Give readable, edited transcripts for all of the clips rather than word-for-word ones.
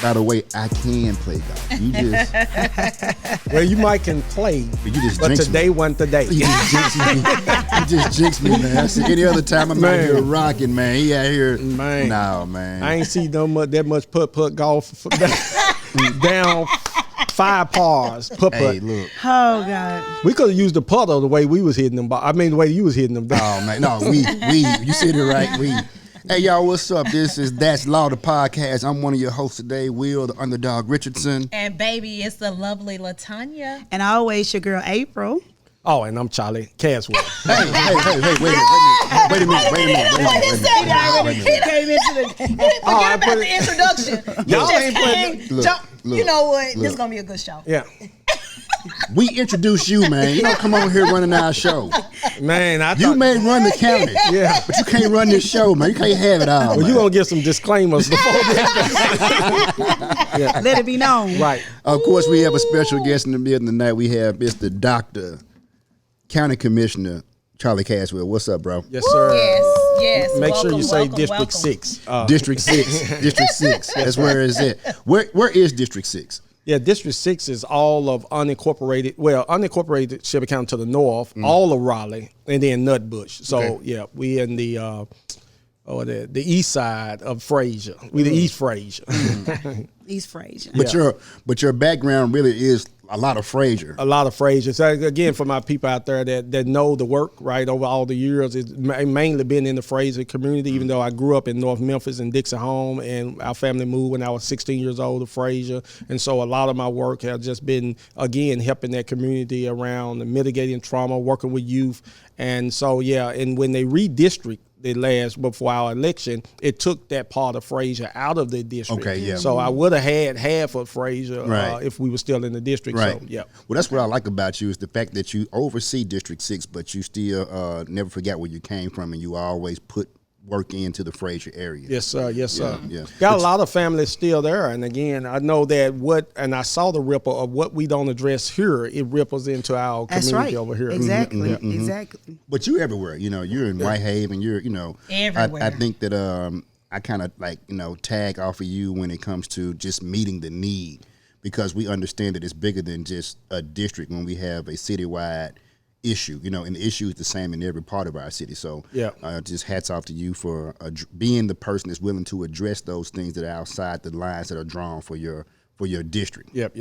By the way, I can play golf. You just Well, you might can play, but today wasn't the day. You just jinxed me, man. I said any other time I'm out here rocking, man. He out here, man. No, man. I ain't see that much putt golf down 5 pars. Putt. Hey, look. Oh God. We could have used the putter the way we was hitting them. I mean, the way you was hitting them. Oh man, no, we. You said it right. We. Hey y'all, what's up? This is That's Law, the podcast. I'm one of your hosts today, Will, the underdog Richardson. And baby, it's the lovely LaTanya. And always your girl April. Oh, and I'm Charlie Caswell. Hey, wait a minute. He came into the. Forget about the introduction. Y'all ain't putting. You know what? This is gonna be a good show. Yeah. We introduce you, man. You don't come over here running our show. Man, you may run the county, yeah, but you can't run this show, man. You can't have it all. Well, you gonna get some disclaimers before that. Yeah. Let it be known. Right. Of course, we have a special guest in the building tonight. We have Mr. Dr. County Commissioner Charlie Caswell. What's up, bro? Yes, sir. Yes. Make sure you say District 6. District 6. District 6. That's where it's at. Where is District 6? Yeah, District 6 is all of unincorporated Shelby County to the north, all of Raleigh, and then Nutbush. So, yeah, we in the east side of Fraser. We the East Fraser. East Fraser. But your background really is a lot of Fraser. A lot of Fraser. So again, for my people out there that know the work, right, over all the years, it's mainly been in the Fraser community, even though I grew up in North Memphis in Dixon Home, and our family moved when I was 16 years old to Fraser. And so a lot of my work has just been, again, helping that community around mitigating trauma, working with youth. And so, yeah, and when they redistrict before our election, it took that part of Fraser out of the district. Okay, yeah. So I would have had half of Fraser if we were still in the district. Right. So, yeah. Well, that's what I like about you is the fact that you oversee District 6, but you still never forgot where you came from, and you always put work into the Fraser area. Yes, sir. Yes, sir. Yeah. Got a lot of families still there. And again, I know that I saw the ripple of what we don't address here, it ripples into our community over here. Exactly. Exactly. But you're everywhere. You know, you're in Whitehaven. You're, everywhere. I think that I kind of tag off of you when it comes to just meeting the need, because we understand that it's bigger than just a district when we have a citywide issue, and the issue is the same in every part of our city. So just hats off to you for being the person that's willing to address those things that are outside the lines that are drawn for your district. Yep.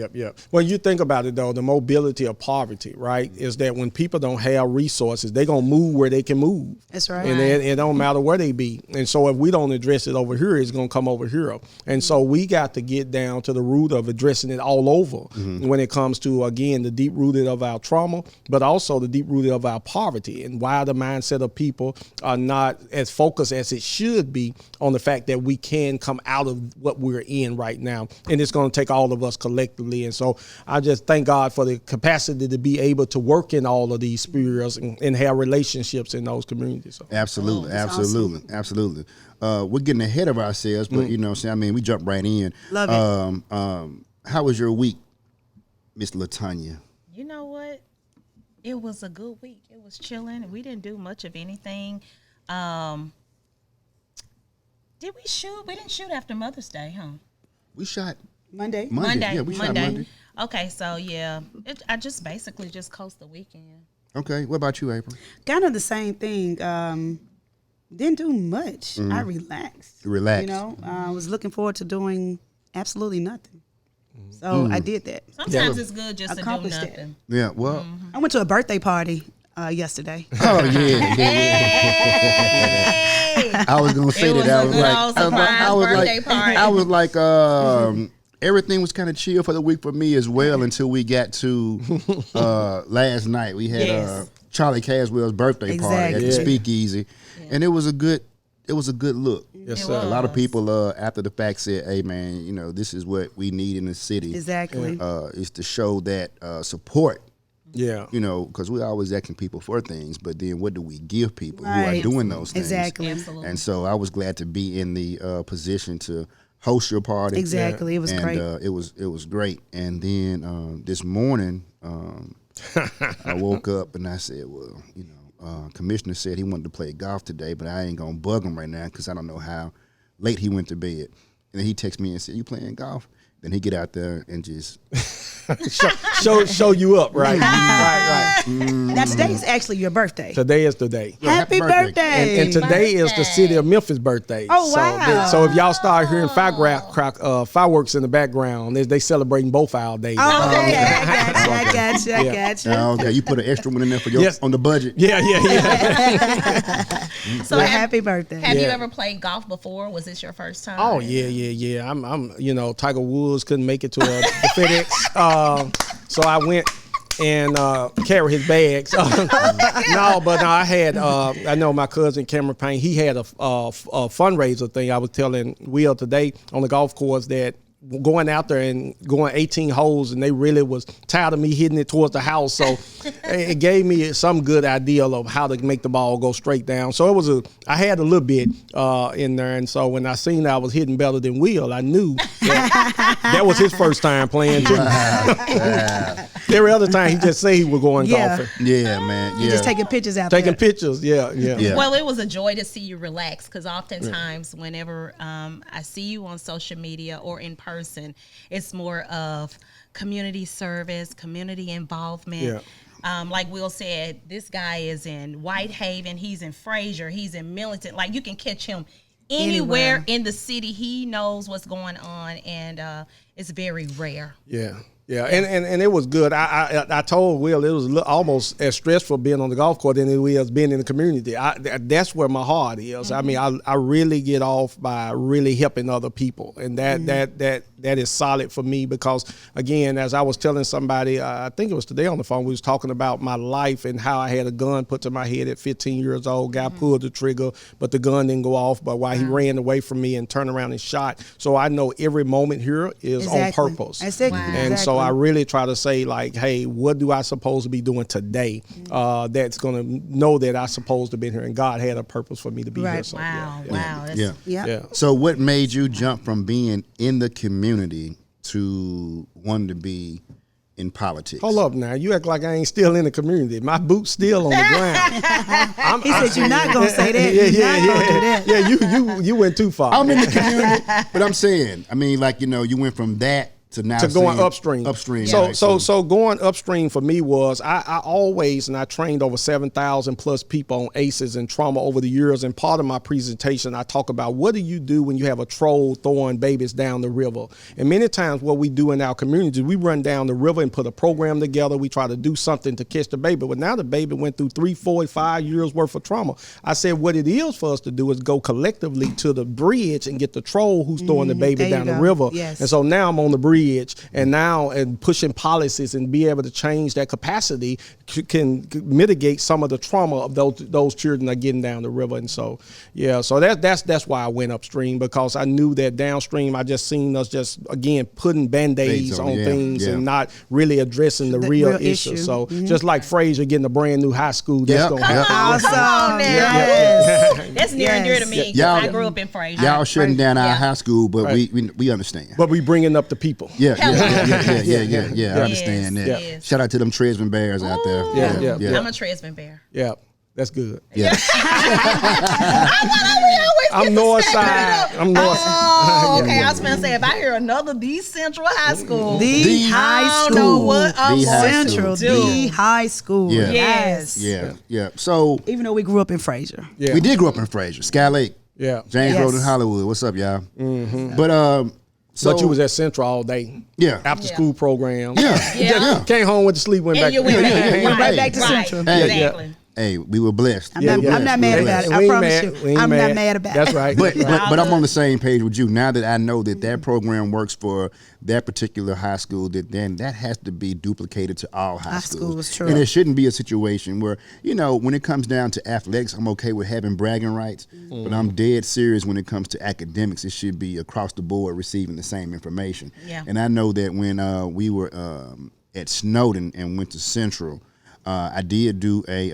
Well, you think about it, though, the mobility of poverty, right, is that when people don't have resources, they're going to move where they can move. That's right. And it don't matter where they be. And so if we don't address it over here, it's going to come over here. And so we got to get down to the root of addressing it all over when it comes to, again, the deep-rooted of our trauma, but also the deep-rooted of our poverty, and why the mindset of people are not as focused as it should be on the fact that we can come out of what we're in right now. And it's going to take all of us collectively. And so I just thank God for the capacity to be able to work in all of these spheres and have relationships in those communities. So. Absolutely. Awesome. We're getting ahead of ourselves, but we jumped right in. Love it. How was your week, Miss LaTanya? You know what? It was a good week. It was chilling. We didn't do much of anything. Did we shoot? We didn't shoot after Mother's Day, huh? We shot Monday. Yeah, we shot Monday. Okay, so yeah, I just basically just coast the weekend. Okay, what about you, April? Kind of the same thing. Didn't do much. I relaxed. I was looking forward to doing absolutely nothing. So I did that. Sometimes it's good just to do nothing. Yeah, well. I went to a birthday party yesterday. Oh, yeah. I was going to say that. I was like, everything was kind of chill for the week for me as well until we got to last night. We had Charlie Caswell's birthday party at the Speakeasy, and it was a good look. Yes, sir. A lot of people after the fact said, "Hey, man, this is what we need in the city. Exactly, is to show that support." Yeah. Because we're always asking people for things, but then what do we give people who are doing those things? Exactly. Absolutely. And so I was glad to be in the position to host your party. Exactly. It was great. It was great. And then this morning, I woke up and I said, well, Commissioner said he wanted to play golf today, but I ain't going to bug him right now because I don't know how late he went to bed. And then he texts me and said, "You playing golf?" Then he get out there and just show you up, right? Right. Now today's actually your birthday. Today is the day. Happy birthday. And today is the city of Memphis' birthday. Oh, wow. So if y'all start hearing fireworks in the background, they celebrating both our days. Oh, okay. I got you. okay. You put an extra one in there for your on the budget. Yeah. So happy birthday. Have you ever played golf before? Was this your first time? Oh yeah. I'm Tiger Woods couldn't make it to the FedEx, so I went and carry his bags. I had I know my cousin Cameron Payne. He had a fundraiser thing. I was telling Will today on the golf course that going out there and going 18 holes, and they really was tired of me hitting it towards the house. So it gave me some good idea of how to make the ball go straight down. So I had a little bit in there. And so when I seen that I was hitting better than Will, I knew that was his first time playing too. Every other time he just say he was going golfing. Yeah, man. Yeah. Just taking pictures out Taking there. pictures, yeah. Well, it was a joy to see you relax, because oftentimes whenever I see you on social media or in person, it's more of community service, community involvement. Like Will said, this guy is in Whitehaven, he's in Fraser, he's in Millington. Like, you can catch him anywhere in the city. He knows what's going on, and it's very rare. Yeah, and it was good. I told Will it was almost as stressful being on the golf course than it was being in the community. That's where my heart is. I mean, I really get off by really helping other people, and that is solid for me, because again, as I was telling somebody, I think it was today on the phone, we was talking about my life and how I had a gun put to my head at 15 years old. Guy pulled the trigger, but the gun didn't go off. But while he ran away from me and turned around and shot, so I know every moment here is on purpose. And so I really try to say, like, hey, what do I supposed to be doing today that's going to know that I supposed to be here, and God had a purpose for me to be here. So, Wow. So what made you jump from being in the community to wanting to be in politics? Hold up now. You act like I ain't still in the community. My boot's still on the ground. He said you're not going to say that. Yeah, you went too far. I'm in the community, but I'm saying, I mean, like, you went from that to now going upstream. So going upstream for me was I always, and I trained over 7,000 plus people on ACEs and trauma over the years. And part of my presentation, I talk about what do you do when you have a troll throwing babies down the river. And many times what we do in our community, we run down the river and put a program together. We try to do something to catch the baby. But now the baby went through 3, 4, 5 years worth of trauma. I said what it is for us to do is go collectively to the bridge and get the troll who's throwing the baby down the river. Yes. And so now I'm on the bridge. And now and pushing policies and be able to change that capacity can mitigate some of the trauma of those children are getting down the river. And so so that's why I went upstream, because I knew that downstream I just seen us just again putting band-aids on things and not really addressing the real issue. So just like Fraser getting a brand new high school, that's gonna happen. Awesome. That's near and dear to me, because I grew up in Fraser. Y'all shutting down our high school, but we understand. But we bringing up the people. Yeah. I understand that. Yes. Shout out to them Tresman Bears out there. I'm a Tresman Bear. Yeah. That's good. Yeah. I'm north side. Oh, okay. I was going to say, if I hear another D Central High School, The high school. What I'm Central. The high school. Yeah. Yes. Yeah. So even though we grew up in Fraser. we did grow up in Fraser, Sky Lake. Yeah. James Road in Hollywood. What's up, y'all? Mm-hmm. But but you was at Central all day. Yeah. After school program. Yeah. Came home, went to sleep, went back. You went Went right back to Central. Exactly. Hey, we were blessed. I'm not mad about it. I promise you. I'm not mad about it. That's right. But I'm on the same page with you. Now that I know that program works for that particular high school, then that has to be duplicated to all high schools. True. And it shouldn't be a situation where, when it comes down to athletics, I'm okay with having bragging rights, but I'm dead serious when it comes to academics. It should be across the board receiving the same information. Yeah. And I know that when we were at Snowden and went to Central, I did do I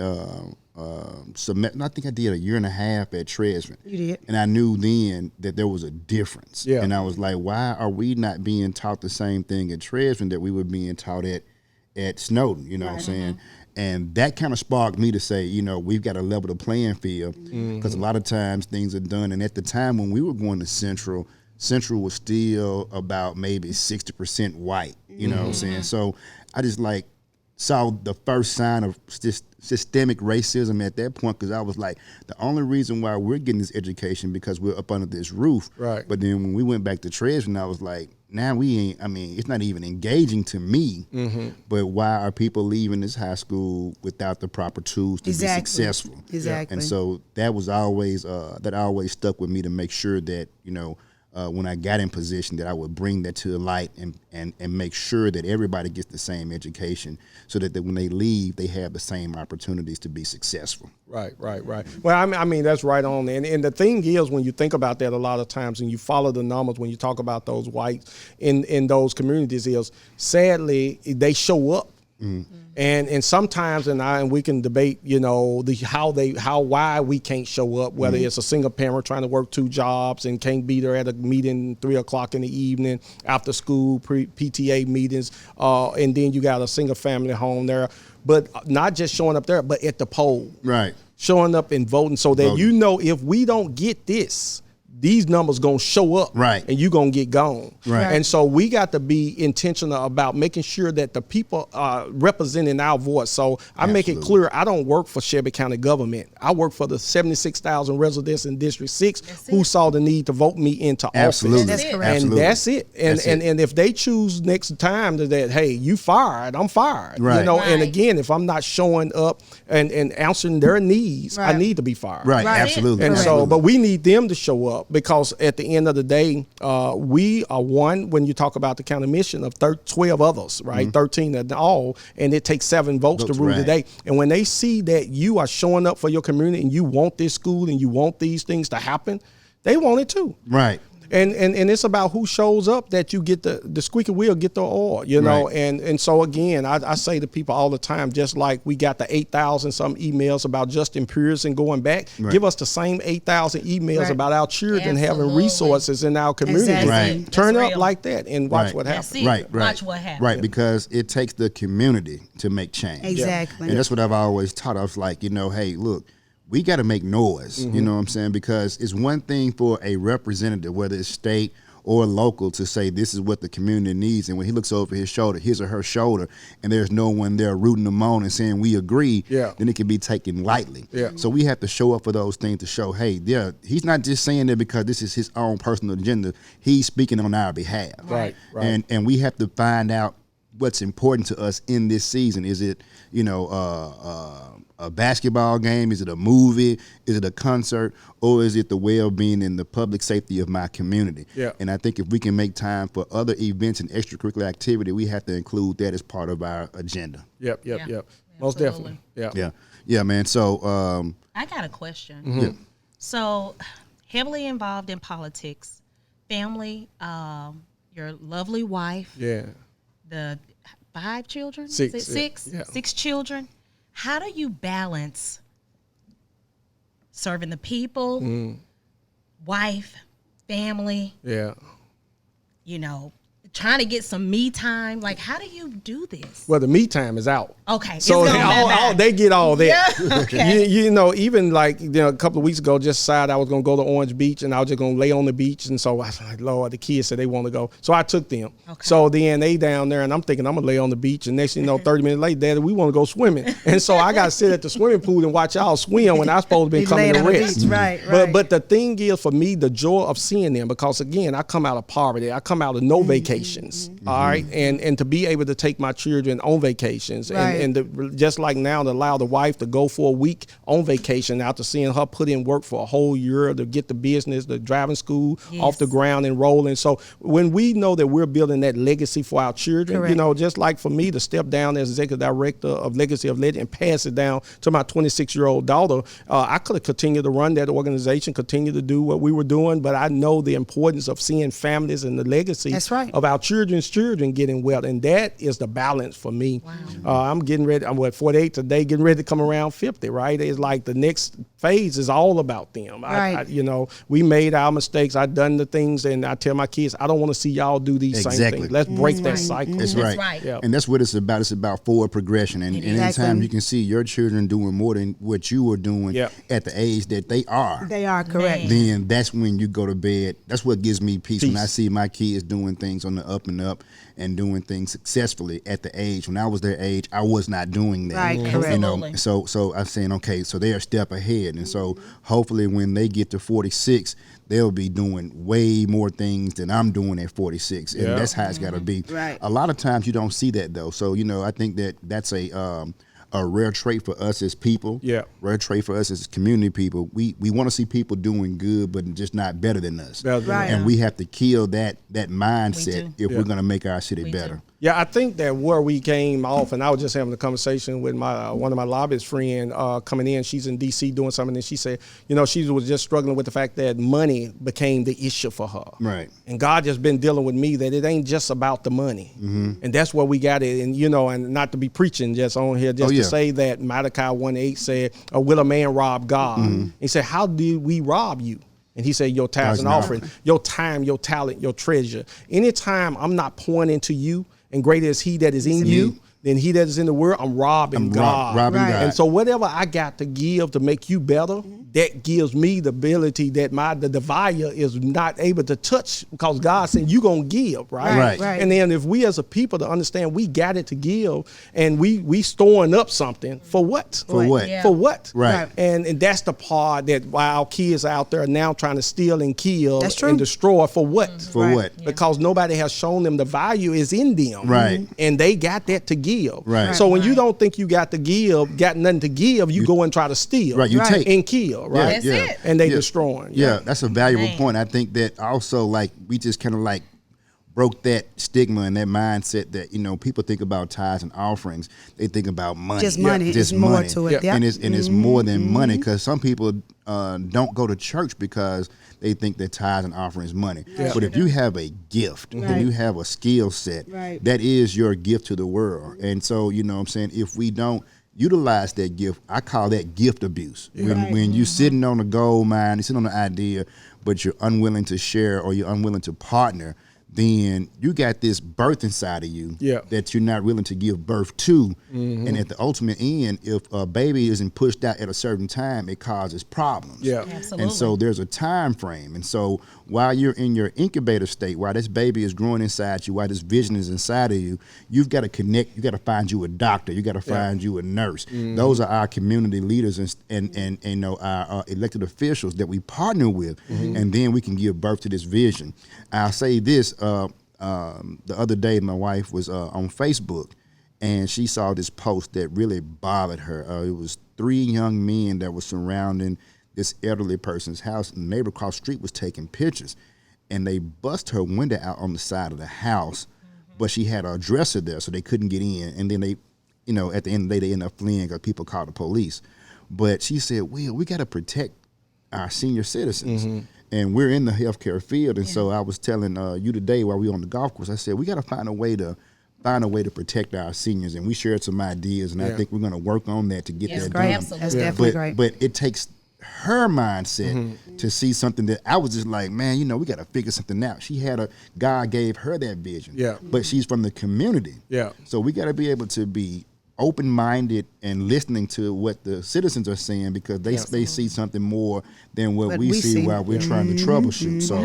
think I did a year and a half at Tresman. You did. And I knew then that there was a difference. Yeah. And I was like, why are we not being taught the same thing at Tresman that we were being taught at Snowden? You know what I'm saying? And that kind of sparked me to say, we've got to level the playing field, because a lot of times things are done. And at the time when we were going to Central, Central was still about maybe 60% white. You know what I'm saying? So I just like saw the first sign of systemic racism at that point, because I was like, the only reason why we're getting this education because we're up under this roof. Right. But then when we went back to Treasury, I was like, now we ain't, I mean, it's not even engaging to me, but why are people leaving this high school without the proper tools to be successful? Exactly. And so that was always, that always stuck with me to make sure that, you know, when I got in position, that I would bring that to the light and make sure that everybody gets the same education, so that when they leave, they have the same opportunities to be successful. Right. Well, I mean that's right on. And the thing is, when you think about that a lot of times, and you follow the numbers, when you talk about those whites in those communities, is sadly they show up. And sometimes, and we can debate, you know, why we can't show up, whether it's a single parent trying to work 2 jobs and can't be there at a meeting 3:00 in the evening, after school, PTA meetings, and then you got a single family home there, but not just showing up there, but at the poll, Right. showing up and voting, so that you know, if we don't get this, these numbers gonna show up, Right. and you gonna get gone. Right. And so we got to be intentional about making sure that the people are representing our voice. So I make it clear, I don't work for Shelby County government. I work for the 76,000 residents in District 6 who saw the need to vote me into Absolutely. office. That's correct. And Absolutely. that's it. And if they choose next time that, hey, you fired, I'm fired. Right. You know, and Right. again, if I'm not showing up and answering their needs, I Right. need to be fired. Right. Right. Absolutely. And Absolutely. so, but we need them to show up, because at the end of the day, we are one, when you talk about the county mission, of 12 others, right? 13 in all, and it takes 7 votes to rule right. the day. And when they see that you are showing up for your community and you want this school and you want these things to happen, they want it too. Right. And it's about who shows up, that you get the squeaky wheel, get the oil, you know. Right. And so again, I say to people all the time, just like we got the 8,000 some emails about Justin Pearson going back, Right. give us the same 8,000 emails Right. about our children having Absolutely. resources in our community. Exactly. Right. Turn That's up real. like that and watch Right. what That's happens. it. Right. Watch what happens. Right, because it takes the community to make change. Exactly. And that's what I've always taught. I was like, you know, hey, look, we got to make noise. You know what I'm saying? Because it's one thing for a representative, whether it's state or local, to say this is what the community needs, and when he looks over his shoulder, his or her shoulder, and there's no one there rooting them on and saying we agree, then it can be taken lightly. So we have to show up for those things, to show, hey, he's not just saying that because this is his own personal agenda. He's speaking on our behalf. Right. And we have to find out what's important to us in this season. Is it, you know, a basketball game? Is it a movie? Is it a concert? Or is it the well-being and the public safety of my community? Yeah. And I think if we can make time for other events and extracurricular activity, we have to include that as part of our agenda. Yep. Yeah. Most Absolutely. definitely. Yeah, man. So, I got a question. yeah. So, heavily involved in politics, family, your lovely wife, Yeah. the 5 children? Six, Is it yeah. 6? Yeah. 6 children. How do you balance serving the people, wife, family, Yeah. you know, trying to get some me time? Like, how do you do this? Well, the me time is out. Okay. So it's gone bye-bye. they get all that. Yeah, okay. You know, even like, you know, a couple of weeks ago, just decided I was going to go to Orange Beach, and I was just going to lay on the beach. And so I was like, Lord, the kids said they want to go. So I took them. Okay. So then they down there, and I'm thinking I'm going to lay on the beach. And next thing you know, 30 minutes later, Daddy, we want to go swimming. And so I got to sit at the swimming pool and watch y'all swim when I supposed to be Be coming laid to on the rest. beach. Right. But the thing is, for me, the joy of seeing them, because again, I come out of poverty. I come out of no vacations. All right. And to be able to take my children on vacations, Right. and just like now, to allow the wife to go for a week on vacation after seeing her put in work for a whole year to get the business, the driving school off the ground and rolling. So when we know that we're building that legacy for our children, Correct. you know, just like for me to step down as executive director of Legacy of Legend and pass it down to my 26-year-old daughter, I could have continued to run that organization, continue to do what we were doing, but I know the importance of seeing families and the legacy That's right. of our children's children getting well, and that is the balance for me. I'm getting ready. I'm 48 today, getting ready to come around 50. Right, it's like the next phase is all about them. Right. We made our mistakes. I've done the things, and I tell my kids, I don't want to see y'all do these same things. Let's break that cycle. That's right. Yeah. And that's what it's about. It's about forward progression. And anytime you can see your children doing more than what you were doing at the age that they are. They are correct. Then that's when you go to bed. That's what gives me peace when I see my kids doing things on the up and up and doing things successfully at the age. When I was their age, I was not doing that. Right, correct. So I'm saying, okay, so they're a step ahead. And so hopefully when they get to 46, they'll be doing way more things than I'm doing at 46. And that's how it's got to be. Right. A lot of times you don't see that, though. So, I think that's a rare trait for us as people. Yeah. Rare trait for us as community people. We want to see people doing good, but just not better than us. Right. And we have to kill that mindset if we're going to make our city better. Yeah, I think that where we came off, and I was just having a conversation with one of my lobbyist friend coming in. She's in D.C. doing something, and she said, she was just struggling with the fact that money became the issue for her. Right. And God just been dealing with me that it ain't just about the money. And that's where we got it. And, and not to be preaching just on here, to say that Malachi 1:8 said, will a man rob God? He said, how do we rob you? And he said, your tithes and offering, your time, your talent, your treasure. Anytime I'm not pouring into you, and greater is he that is in you than he that is in the world, I'm robbing God. Robbing God. And so whatever I got to give to make you better, that gives me the ability that the divider is not able to touch, because God said you gonna give, right? And then if we as a people to understand we got it to give, and we storing up something for what? For what? Yeah. For what? Right. And that's the part that while our kids are out there now trying to steal and kill and destroy for what? For what? Because nobody has shown them the value is in them. Right. And they got that to give. Right. So when you don't think you got nothing to give, you go and try to steal. Right. You take and kill. Right. That's it. And they destroying. Yeah, that's a valuable point. I think that also, we just kind of broke that stigma and that mindset that people think about tithes and offerings. They think about money. Just money. Just more money. to it. And it's more than money, because some people don't go to church because they think that tithes and offerings is money. But if you have a gift and you have a skill set, that is your gift to the world. And so I'm saying, if we don't utilize that gift, I call that gift abuse. When you're sitting on a gold mine, you're sitting on an idea, but you're unwilling to share or you're unwilling to partner, then you got this birth inside of you that you're not willing to give birth to. And at the ultimate end, if a baby isn't pushed out at a certain time, it causes problems. Absolutely. And so there's a time frame. And so while you're in your incubator state, while this baby is growing inside you, while this vision is inside of you, you've got to connect. You got to find you a doctor. You got to find you a nurse. Those are our community leaders and our elected officials that we partner with. And then we can give birth to this vision. I'll say this. The other day, my wife was on Facebook, and she saw this post that really bothered her. It was 3 young men that were surrounding this elderly person's house, and the neighbor across the street was taking pictures, and they bust her window out on the side of the house, but she had a dresser there, so they couldn't get in. And then they, at the end of the day, they ended up fleeing because people called the police. But she said, "Will, we got to protect our senior citizens." And we're in the healthcare field, and so I was telling you today while we were on the golf course, I said we got to find a way to protect our seniors, and we shared some ideas, and I think we're going to work on that to get that done. Absolutely. That's definitely great. But it takes her mindset to see something that I was just like, man, we got to figure something out. She had God gave her that vision, but she's from the community, so we got to be able to be open-minded and listening to what the citizens are saying, because they see something more than what we see while we're trying to troubleshoot. So,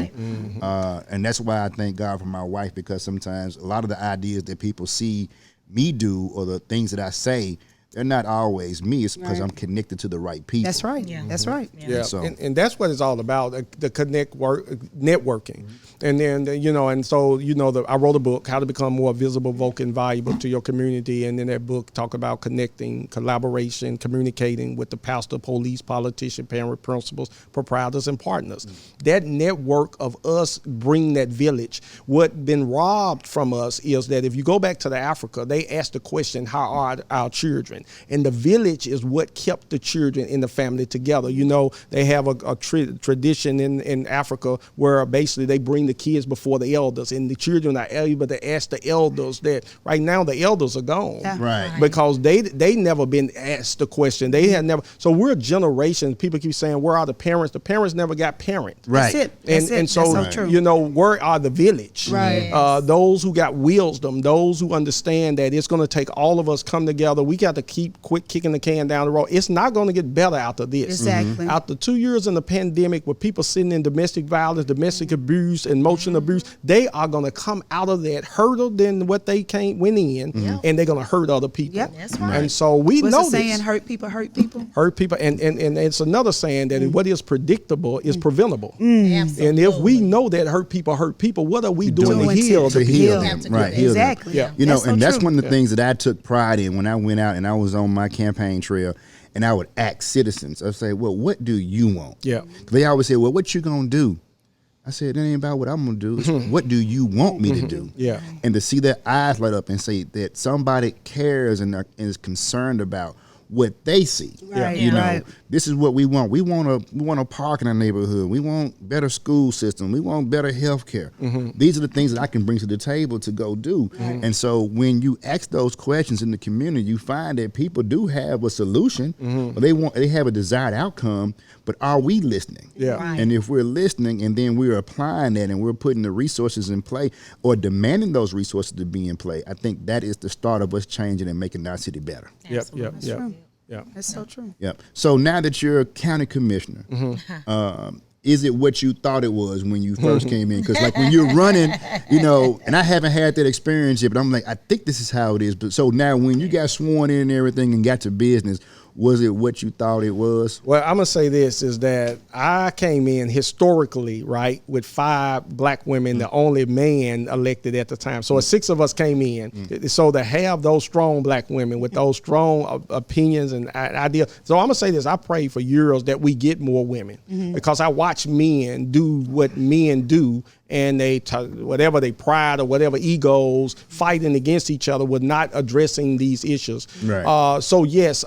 and that's why I thank God for my wife, because sometimes a lot of the ideas that people see me do or the things that I say, they're not always me. It's because I'm connected to the right people. That's right. That's right. Yeah. So, and that's what it's all about, the networking. And then, and so, I wrote a book, How to Become More Visible, Vocal, and Valuable to Your Community. And in that book, talk about connecting, collaboration, communicating with the pastor, police, politician, parent, principals, proprietors, and partners. That network of us bring that village. What been robbed from us is that if you go back to the Africa, they asked the question, how are our children? And the village is what kept the children in the family together. You know, they have a tradition in Africa where basically they bring the kids before the elders, and the children are able to ask the elders that. Right now the elders are gone, right? Because they never been asked the question. They had never. So we're generations. People keep saying, "Where are the parents?" The parents never got parent. Right. That's it. And so true. you know, where are the village? Right. Those who got wisdom, those who understand that it's going to take all of us come together. We got to quit kicking the can down the road. It's not going to get better after this. Exactly. After 2 years in the pandemic, with people sitting in domestic violence, domestic abuse, emotional abuse, they are going to come out of that hurter than what they went in, and they're going to hurt other people. Yep. That's right. And so we What's know the saying? this. Hurt people hurt people. Hurt people, and it's another saying that what is predictable is preventable. Absolutely. And if we know that hurt people, what are we doing to heal to the heal people? them, right? Heal them. Exactly. Yeah. You know, That's so and that's true. one of the things that I took pride in when I went out and I was on my campaign trail, and I would ask citizens. I'd say, "Well, what do you want?" Yeah. They always say, "Well, what you gonna do?" I said, "That ain't about what I'm gonna do. It's what do you want me to do?" Yeah. And to see their eyes light up and say that somebody cares and is concerned about what they see. Right, You know, right. this is what we want. We want a park in our neighborhood. We want better school system. We want better health care. These are the things that I can bring to the table to go do. And so when you ask those questions in the community, you find that people do have a solution. Or they have a desired outcome, but are we listening? Yeah. Right. And if we're listening and then we're applying that and we're putting the resources in play or demanding those resources to be in play, I think that is the start of us changing and making our city better. Yep. true. Yeah. That's so true. Yep. So now that you're a county commissioner, is it what you thought it was when you first came in? Because like when you're running, you know, and I haven't had that experience yet, but I'm like, I think this is how it is. But so now when you got sworn in and everything and got to business, was it what you thought it was? Well, I'm gonna say this is that I came in historically, right, with 5 black women, the only man elected at the time. So 6 of us came in. So to have those strong black women with those strong opinions and ideas. So I'm gonna say this: I prayed for years that we get more women because I watch men do what men do. And whatever they pride or whatever egos fighting against each other with not addressing these issues. Right. So yes,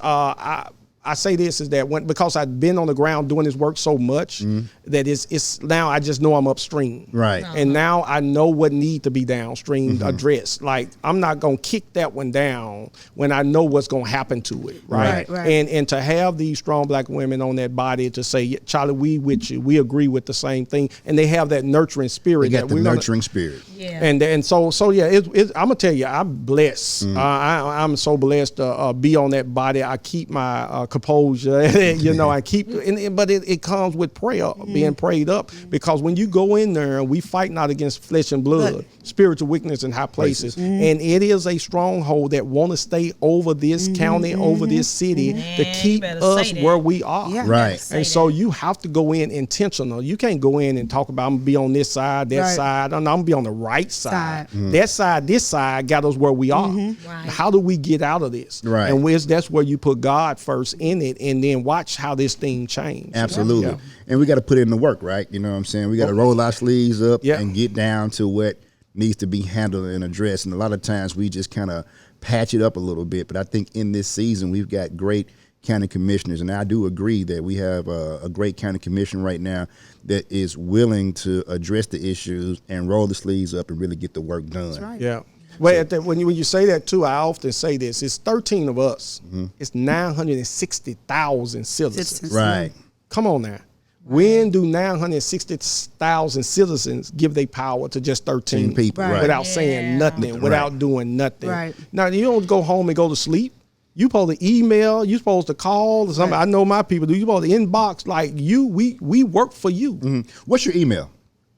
I say this is that because I've been on the ground doing this work so much that it's now I just know I'm upstream. Right. And now I know what need to be downstream addressed. Like I'm not gonna kick that one down when I know what's gonna happen to it. Right. Right. And to have these strong black women on that body to say, Charlie, we with you, we agree with the same thing, and they have that nurturing spirit. They got that the nurturing spirit. Yeah. And so yeah, I'm gonna tell you, I'm blessed. I'm so blessed to be on that body. I keep my composure, you know. I keep, but it comes with prayer, being prayed up, because when you go in there, we fight not against flesh and blood, spiritual weakness in high places, and it is a stronghold that want to stay over this county, over this city to keep us where we are. Yeah. Right. And so you have to go in intentional. You can't go in and talk about I'm gonna be on this side, that side. I'm gonna be on the right side. That side, this side got us where we are. Right. How do we get out of this? Right. And that's where you put God first in it, and then watch how this thing change. Absolutely. Yeah. And we got to put in the work, right? You know what I'm saying? We got to roll our sleeves up and get down to what needs to be handled and addressed. And a lot of times we just kind of patch it up a little bit. But I think in this season we've got great county commissioners, and I do agree that we have a great county commission right now that is willing to address the issues and roll the sleeves up and really get the work done. That's right. Yeah. Well, when you say that too, I often say this: it's 13 of us. It's 960,000 citizens. Right. Come on now. When do 960,000 citizens give their power to just 13 people Right. without saying nothing, without doing nothing? Right. Now, you don't go home and go to sleep. You supposed to email. You supposed to call. Somebody. I know my people do. You supposed to inbox like you. We work for you. What's your email?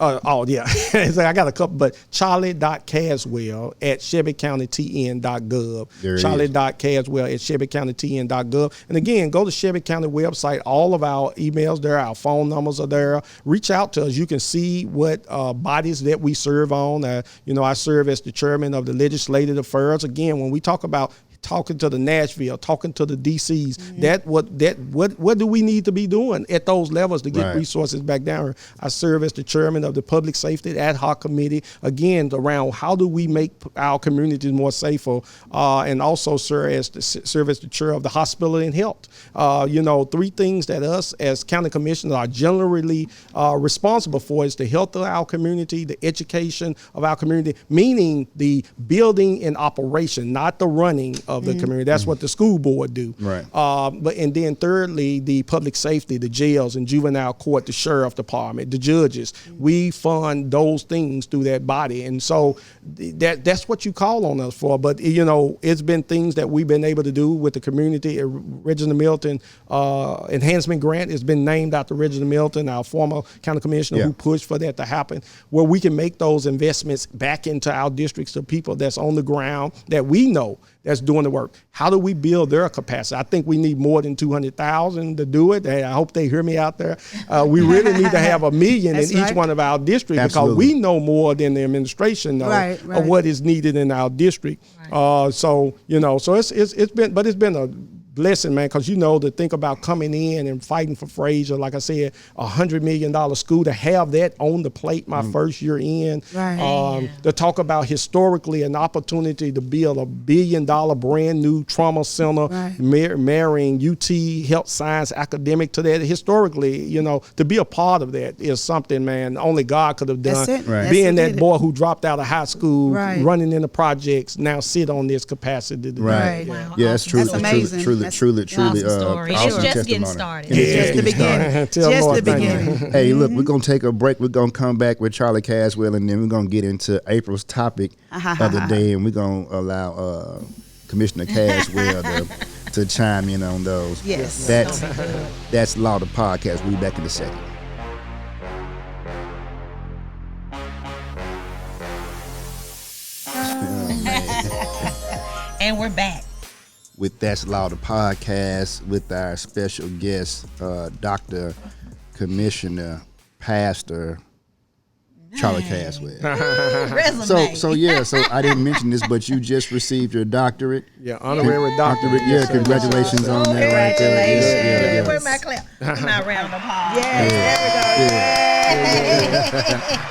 Oh yeah, it's like I got a couple, but Charlie.Caswell at ChevyCountyTN.gov. Charlie.Caswell at ChevyCountyTN.gov. And again, go to Chevy County website. All of our emails there, our phone numbers are there. Reach out to us. You can see what bodies that we serve on. I serve as the chairman of the Legislative Affairs. Again, when we talk about talking to the Nashville, talking to the DCs. What do we need to be doing at those levels to get resources back down here? I serve as the chairman of the Public Safety Ad Hoc Committee, again, around how do we make our communities more safer, and also serve as the chair of the Hospital and Health. 3 things that us as county commissioners are generally responsible for is the health of our community, the education of our community, meaning the building and operation, not the running of the community. That's what the school board do. Right. And then thirdly, the public safety, the jails and juvenile court, the sheriff department, the judges. We fund those things through that body. And so that's what you call on us for. But, it's been things that we've been able to do with the community. Reginald Milton enhancement grant has been named after Reginald Milton, our former county commissioner, who pushed for that to happen, where we can make those investments back into our districts to people that's on the ground that we know that's doing the work. How do we build their capacity? I think we need more than 200,000 to do it. Hey, I hope they hear me out there. We really need to have 1 million in each one of our districts because we know more than the administration knows of what is needed in our district. So it's been a blessing, man, because to think about coming in and fighting for Fraser, like I said, $100 million school, to have that on the plate my first year in, to talk about historically an opportunity to build $1 billion brand new trauma center, marrying UT health science academic to that. Historically, to be a part of that is something, man, only God could have done. Being that boy who dropped out of high school, running into projects, now sit on this capacity. Yeah, that's true. That's amazing. Truly, story. It's awesome just getting testimony. started. It's just the beginning. Just the beginning. Hey, look, we're going to take a break. We're going to come back with Charlie Caswell, and then we're going to get into April's topic of the day, and we're going to allow Commissioner Caswell to chime in on those. Yes. That's Law the Podcast. We'll be back in a second. And we're back with That's Law the Podcast with our special guest, Dr. Commissioner Pastor Charlie Caswell. So I didn't mention this, but you just received your doctorate. Yeah, honorary doctorate. Yeah, congratulations on that right there. Yeah. Where's my clap? My round of applause.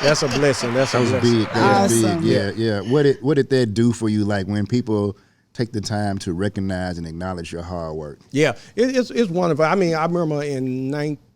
That's a blessing. That was big. That was awesome. big. Yeah. What did that do for you? Like when people take the time to recognize and acknowledge your hard work? Yeah, it's wonderful. I mean, I remember in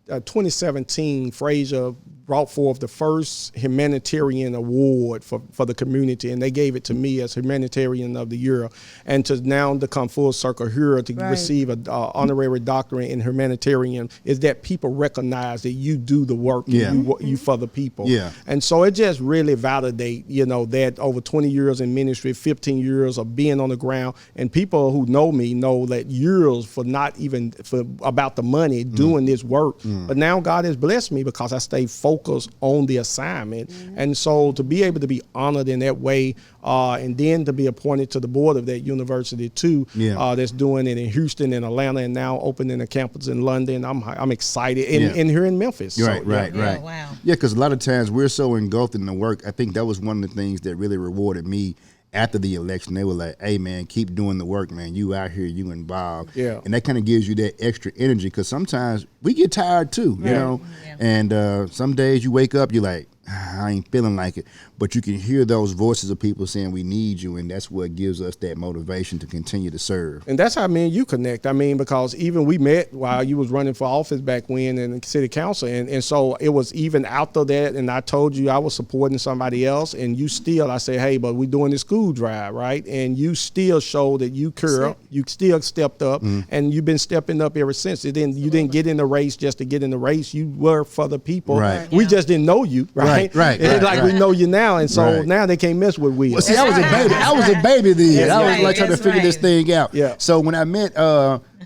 2017, Fraser brought forth the first humanitarian award for the community, and they gave it to me as humanitarian of the year. And to now to come full circle here to receive an honorary doctorate in humanitarian is that people recognize that you do the work, you for the people. Yeah. And so it just really validate, that over 20 years in ministry, 15 years of being on the ground, and people who know me know that years for not even for about the money doing this work. But now God has blessed me because I stay focused on the assignment. And so to be able to be honored in that way, and then to be appointed to the board of that university too, that's doing it in Houston and Atlanta and now opening a campus in London. I'm excited. And here in Memphis. Right. Wow. Yeah, because a lot of times we're so engulfed in the work. I think that was one of the things that really rewarded me after the election. They were like, hey, man, keep doing the work, man. You out here, you involved. Yeah. And that kind of gives you that extra energy because sometimes we get tired too, you know? Yeah. And some days you wake up, you're like, I ain't feeling like it. But you can hear those voices of people saying we need you, and that's what gives us that motivation to continue to serve. And that's how me and you connect. I mean, because even we met while you was running for office back when in the city council, and so it was even after that, and I told you I was supporting somebody else, and you still, I said, hey, but we doing this school drive, right? And you still showed that you care, you still stepped up, and you've been stepping up ever since. You didn't get in the race just to get in the race. You were for the people. Right. We just didn't know you, right? Right. We know you now, and so now they can't mess with we. Well, see, I was a baby. I was a baby then. I was like trying to figure this thing out. Yeah. So when I met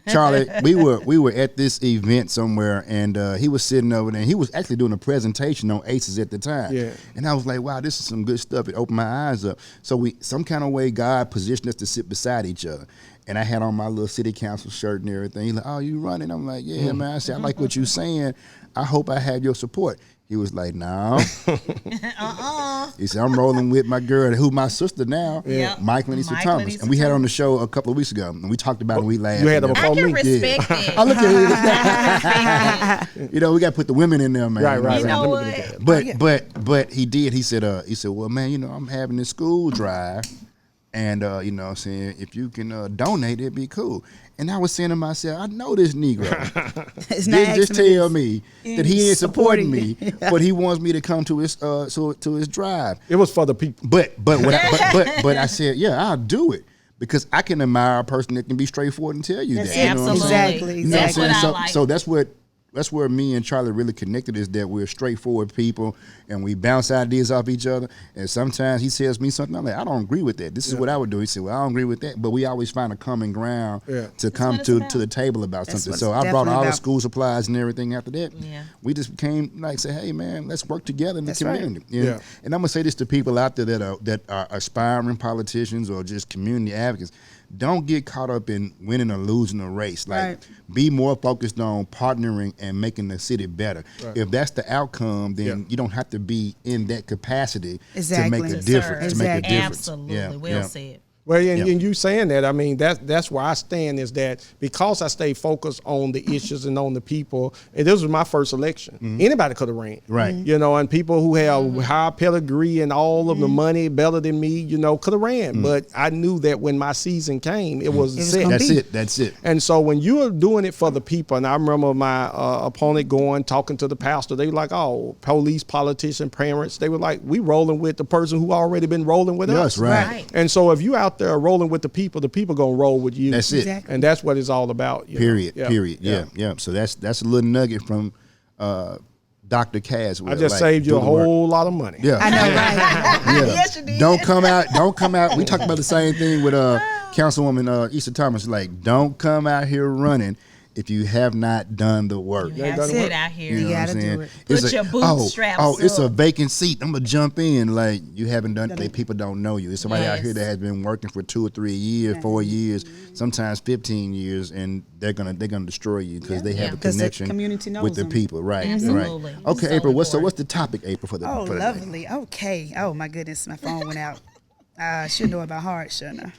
Charlie, we were at this event somewhere, and he was sitting over there. And he was actually doing a presentation on ACEs at the time. Yeah. And I was like, wow, this is some good stuff. It opened my eyes up. So some kind of way God positioned us to sit beside each other. And I had on my little city council shirt and everything. He's like, oh, you running? I'm like, yeah, man. I said, I like what you're saying. I hope I have your support. He was like, no. He said, I'm rolling with my girl, who's my sister now, Mike Lisa Thomas. And we had her on the show a couple of weeks ago, and we talked about it and we laughed. You had her before me. I can respect it. I look at it. You know, we got to put the women in there, man. Right. You know what? But he did. He said, well, man, you know, I'm having this school drive. And, you know what I'm saying, if you can donate, it'd be cool. And I was saying to myself, I know this Negro. just tell me that he ain't supporting me, but he wants me to come to his drive. It was for the people. But I said, yeah, I'll do it. Because I can admire a person that can be straightforward and tell you that. You know Absolutely. Exactly. You know what I'm saying? That's what I like. So that's where me and Charlie really connected, is that we're straightforward people and we bounce ideas off each other. And sometimes he tells me something, I'm like, I don't agree with that. This is what I would do. He said, well, I don't agree with that. But we always find a common ground to come to the table about something. So I brought all the school supplies and everything after that. Yeah. We just became like, say, hey, man, let's work together in the community. Right. Yeah. And I'm going to say this to people out there that are aspiring politicians or just community advocates. Don't get caught up in winning or losing a race. Like, be more focused on partnering and making the city better. Right. If that's the outcome, then you don't have to be in that capacity to make a difference. To make a difference. Absolutely. Well said. Well, and you saying that, I mean, that's where I stand, is that because I stay focused on the issues and on the people, and this was my first election. Anybody could have ran. Right. You know, and people who have high pedigree and all of the money better than me, you know, could have ran. But I knew that when my season came, it was set. That's it. And so when you are doing it for the people, and I remember my opponent talking to the pastor, they were like, oh, police, politician, parents, they were like, we rolling with the person who already been rolling with us. Right. And so if you out there rolling with the people gonna roll with you. That's it. Exactly. And that's what it's all about. Period. Yeah. So that's a little nugget from Dr. Caswell. I just saved you a whole lot of money. Yeah. I know, right? Yes, you did. Don't come out. We talked about the same thing with Councilwoman Issa Thomas. Like, don't come out here running if you have not done the work. You have to sit out here. You know You what I'm gotta saying? do it. Put your bootstraps up. It's a vacant seat. I'm gonna jump in. Like, you haven't done it. People don't know you. There's somebody out here that has been working for 2 or 3 years, 4 years, sometimes 15 years, and they're gonna destroy you because they have a connection with the people. Right. Absolutely. Right. Okay, So April. What's important. the topic, April, for the Oh, for the lovely. Okay. Oh, my goodness. My phone went out. I should know it by heart, shouldn't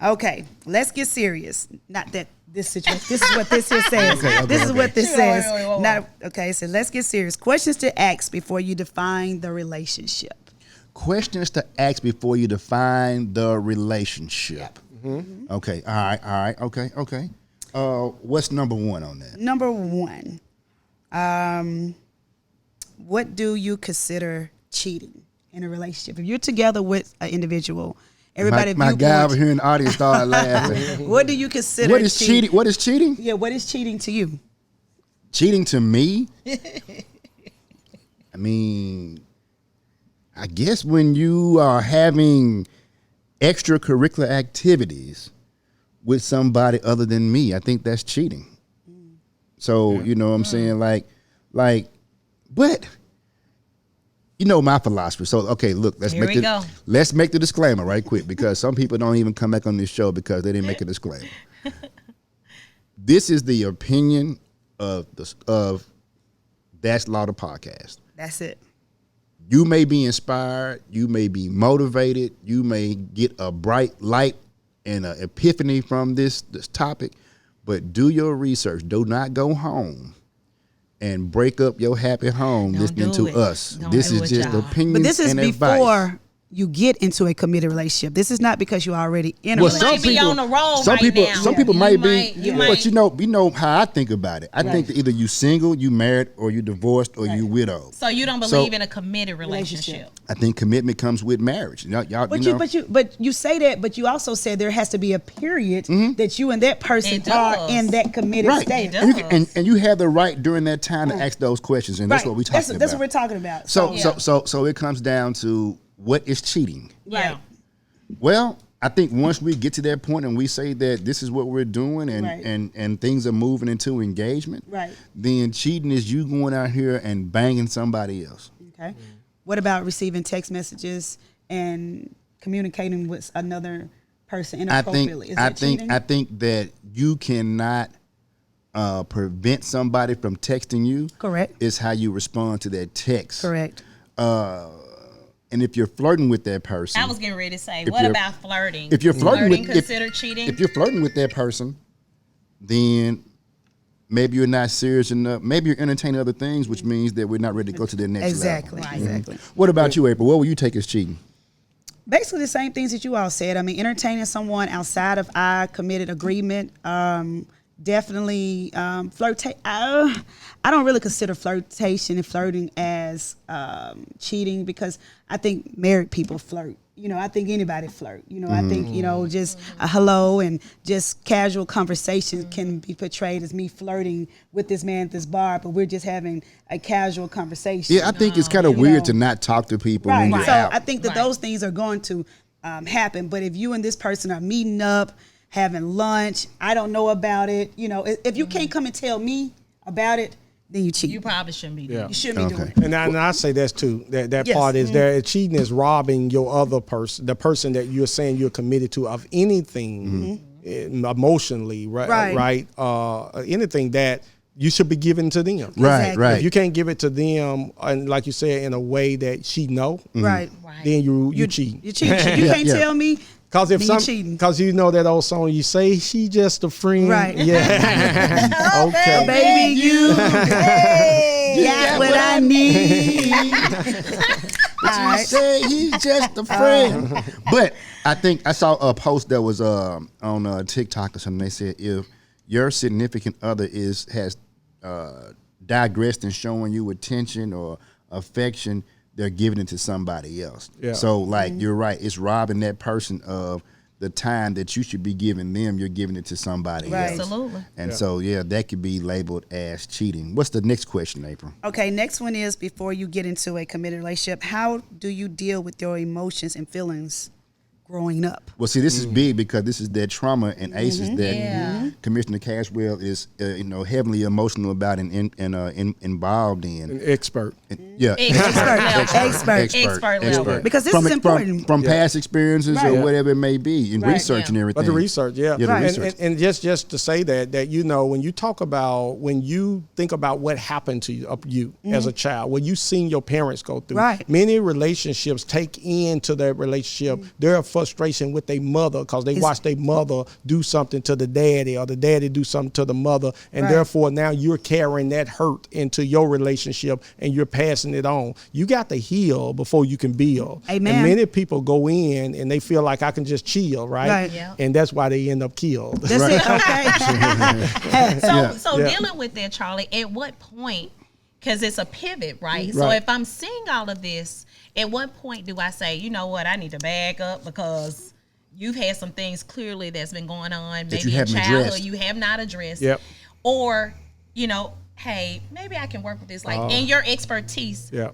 I? Okay. Let's get serious. Not that this situation. This is what this here says. This is what this says. Not okay. So let's get serious. Questions to ask before you define the relationship. Questions to ask before you define the relationship. Okay. All right. Okay. What's number one on that? Number one. What do you consider cheating in a relationship? If you're together with an individual, everybody. My guy over here in the audience started laughing. What do you consider? What is cheating? What is cheating? Yeah. What is cheating to you? Cheating to me? I mean, I guess when you are having extracurricular activities with somebody other than me, I think that's cheating. So, you know what I'm saying? Like, but you know my philosophy. So, okay, look, let's make the disclaimer right quick, because some people don't even come back on this show because they didn't make a disclaimer. This is the opinion of That's Law, the podcast. That's it. You may be inspired, you may be motivated, you may get a bright light and an epiphany from this topic, but do your research. Do not go home and break up your happy home listening to us. This is just opinions. But this is and before advice. You get into a committed relationship. This is not because you're already in a relationship. Might be on the road some right people, now. Some people might be, you but you know how I think about it. I think that either you single, you married, or you divorced, or you widowed. So you don't believe in a committed relationship. I think commitment comes with marriage. But you say that, but you also said there has to be a period that you and that person are in that committed state. And you have the right during that time to ask those questions, and that's what we're talking about. That's what we're talking about. So it comes down to, what is cheating? Right. Well, I think once we get to that point and we say that this is what we're doing and things are moving into engagement, then cheating is you going out here and banging somebody else. Okay. What about receiving text messages and communicating with another person inappropriately? Is that cheating? I think that you cannot prevent somebody from texting you, Correct. is how you respond to that text. Correct. And if you're flirting with that person, I was getting ready to say, If what you're- about flirting? if you're flirting with- if- considered cheating? if you're flirting with that person, then maybe you're not serious enough. Maybe you're entertaining other things, which means that we're not ready to go to the next Exactly. level. Right. Exactly. What about you, April? What will you take as cheating? Basically the same things that you all said. I mean, entertaining someone outside of our committed agreement, definitely flirtate. I don't really consider flirtation and flirting as cheating, because I think married people flirt. You know, I think anybody flirt. You know, I think, you know, just a hello and just casual conversation can be portrayed as me flirting with this man at this bar, but we're just having a casual conversation. Yeah, I think it's kind of weird to not talk to people when you're So out. I think that those things are going to happen. But if you and this person are meeting up, having lunch, I don't know about it. You know, if you can't come and tell me about it, then you cheat. you probably shouldn't be doing You it. shouldn't be doing it. And I say that's too. That Yes. part is there. Cheating is robbing your other person, the person that you're saying you're committed to, of anything emotionally, right? Right. Anything that you should be giving to them. Right, Exactly. right. If you can't give it to them, and like you said, in a way that she know, Right. Right. then you cheat. You cheat. You can't Yeah. tell me. Because if then some, you cheating. because you know that old song, you say she just a friend, Right. Yeah. Okay. Baby, you got what I need. All right. Say he's just a friend. But I think I saw a post that was on TikTok or something. They said if your significant other has digressed in showing you attention or affection, they're giving it to somebody else. Yeah. So like you're right, it's robbing that person of the time that you should be giving them. You're giving it to somebody Right. else. Absolutely. And so that could be labeled as cheating. What's the next question, April? Okay, next one is, before you get into a committed relationship, how do you deal with your emotions and feelings growing up? Well, see, this is big because this is that trauma and ACEs that Yeah. Commissioner Caswell is, heavily emotional about and involved in. An expert. Yeah, Expert level. Because this is important. from past experiences Right. or whatever it may be, in Right. research and everything. But the research, yeah. Yeah, the Right. research. And just to say that you know, when you talk about, when you think about what happened to you as a child, what you seen your parents go through, Right. many relationships take into that relationship their frustration with their mother, because they watch their mother do something to the daddy, or the daddy do something to the mother, and Right. therefore now you're carrying that hurt into your relationship and you're passing it on. You got to heal before you can build. Amen. And many people go in and they feel like I can just chill, right? Right. Yeah. And that's why they end up killed. That's it. Okay. So Yeah. dealing with that, Charlie, at what point, because it's a pivot, right? So Right. if I'm seeing all of this, at what point do I say, you know what, I need to back up because you've had some things clearly that's been going on, That maybe you in haven't childhood addressed. you have not addressed. Yep. Or, hey, maybe I can work with this. Like in your expertise, Yeah.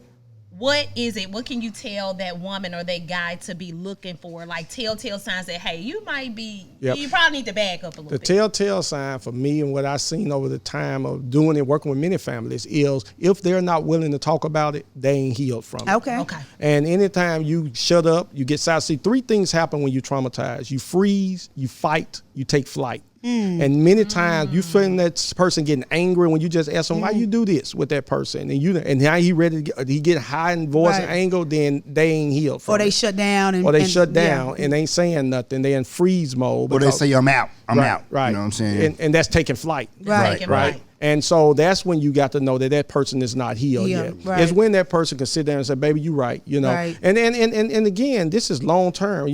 what is it? What can you tell that woman or that guy to be looking for? Like telltale signs that, hey, you might be, Yep. you probably need to back up a little The bit. telltale sign for me and what I've seen over the time of doing it, working with many families, is if they're not willing to talk about it, they ain't healed from it. Okay. Okay. And anytime you shut up, you get silent. See, three things happen when you traumatize. You freeze, you fight, you take flight. And many times you feel that person getting angry when you just ask them, why you do this with that person? And now he ready to he get high in voice and Right. anger, then they ain't healed from Or they it. shut down. Or they and- shut yeah. down and ain't saying nothing. They in freeze mode. Or they because- say, I'm out. I'm right, out. Right. You know what I'm saying? And that's taking flight. Right. Taking Right. flight. And so that's when you got to know that person is not healed Yeah, yet. right. It's when that person can sit there and say, baby, you right, Right. And again, this is long term.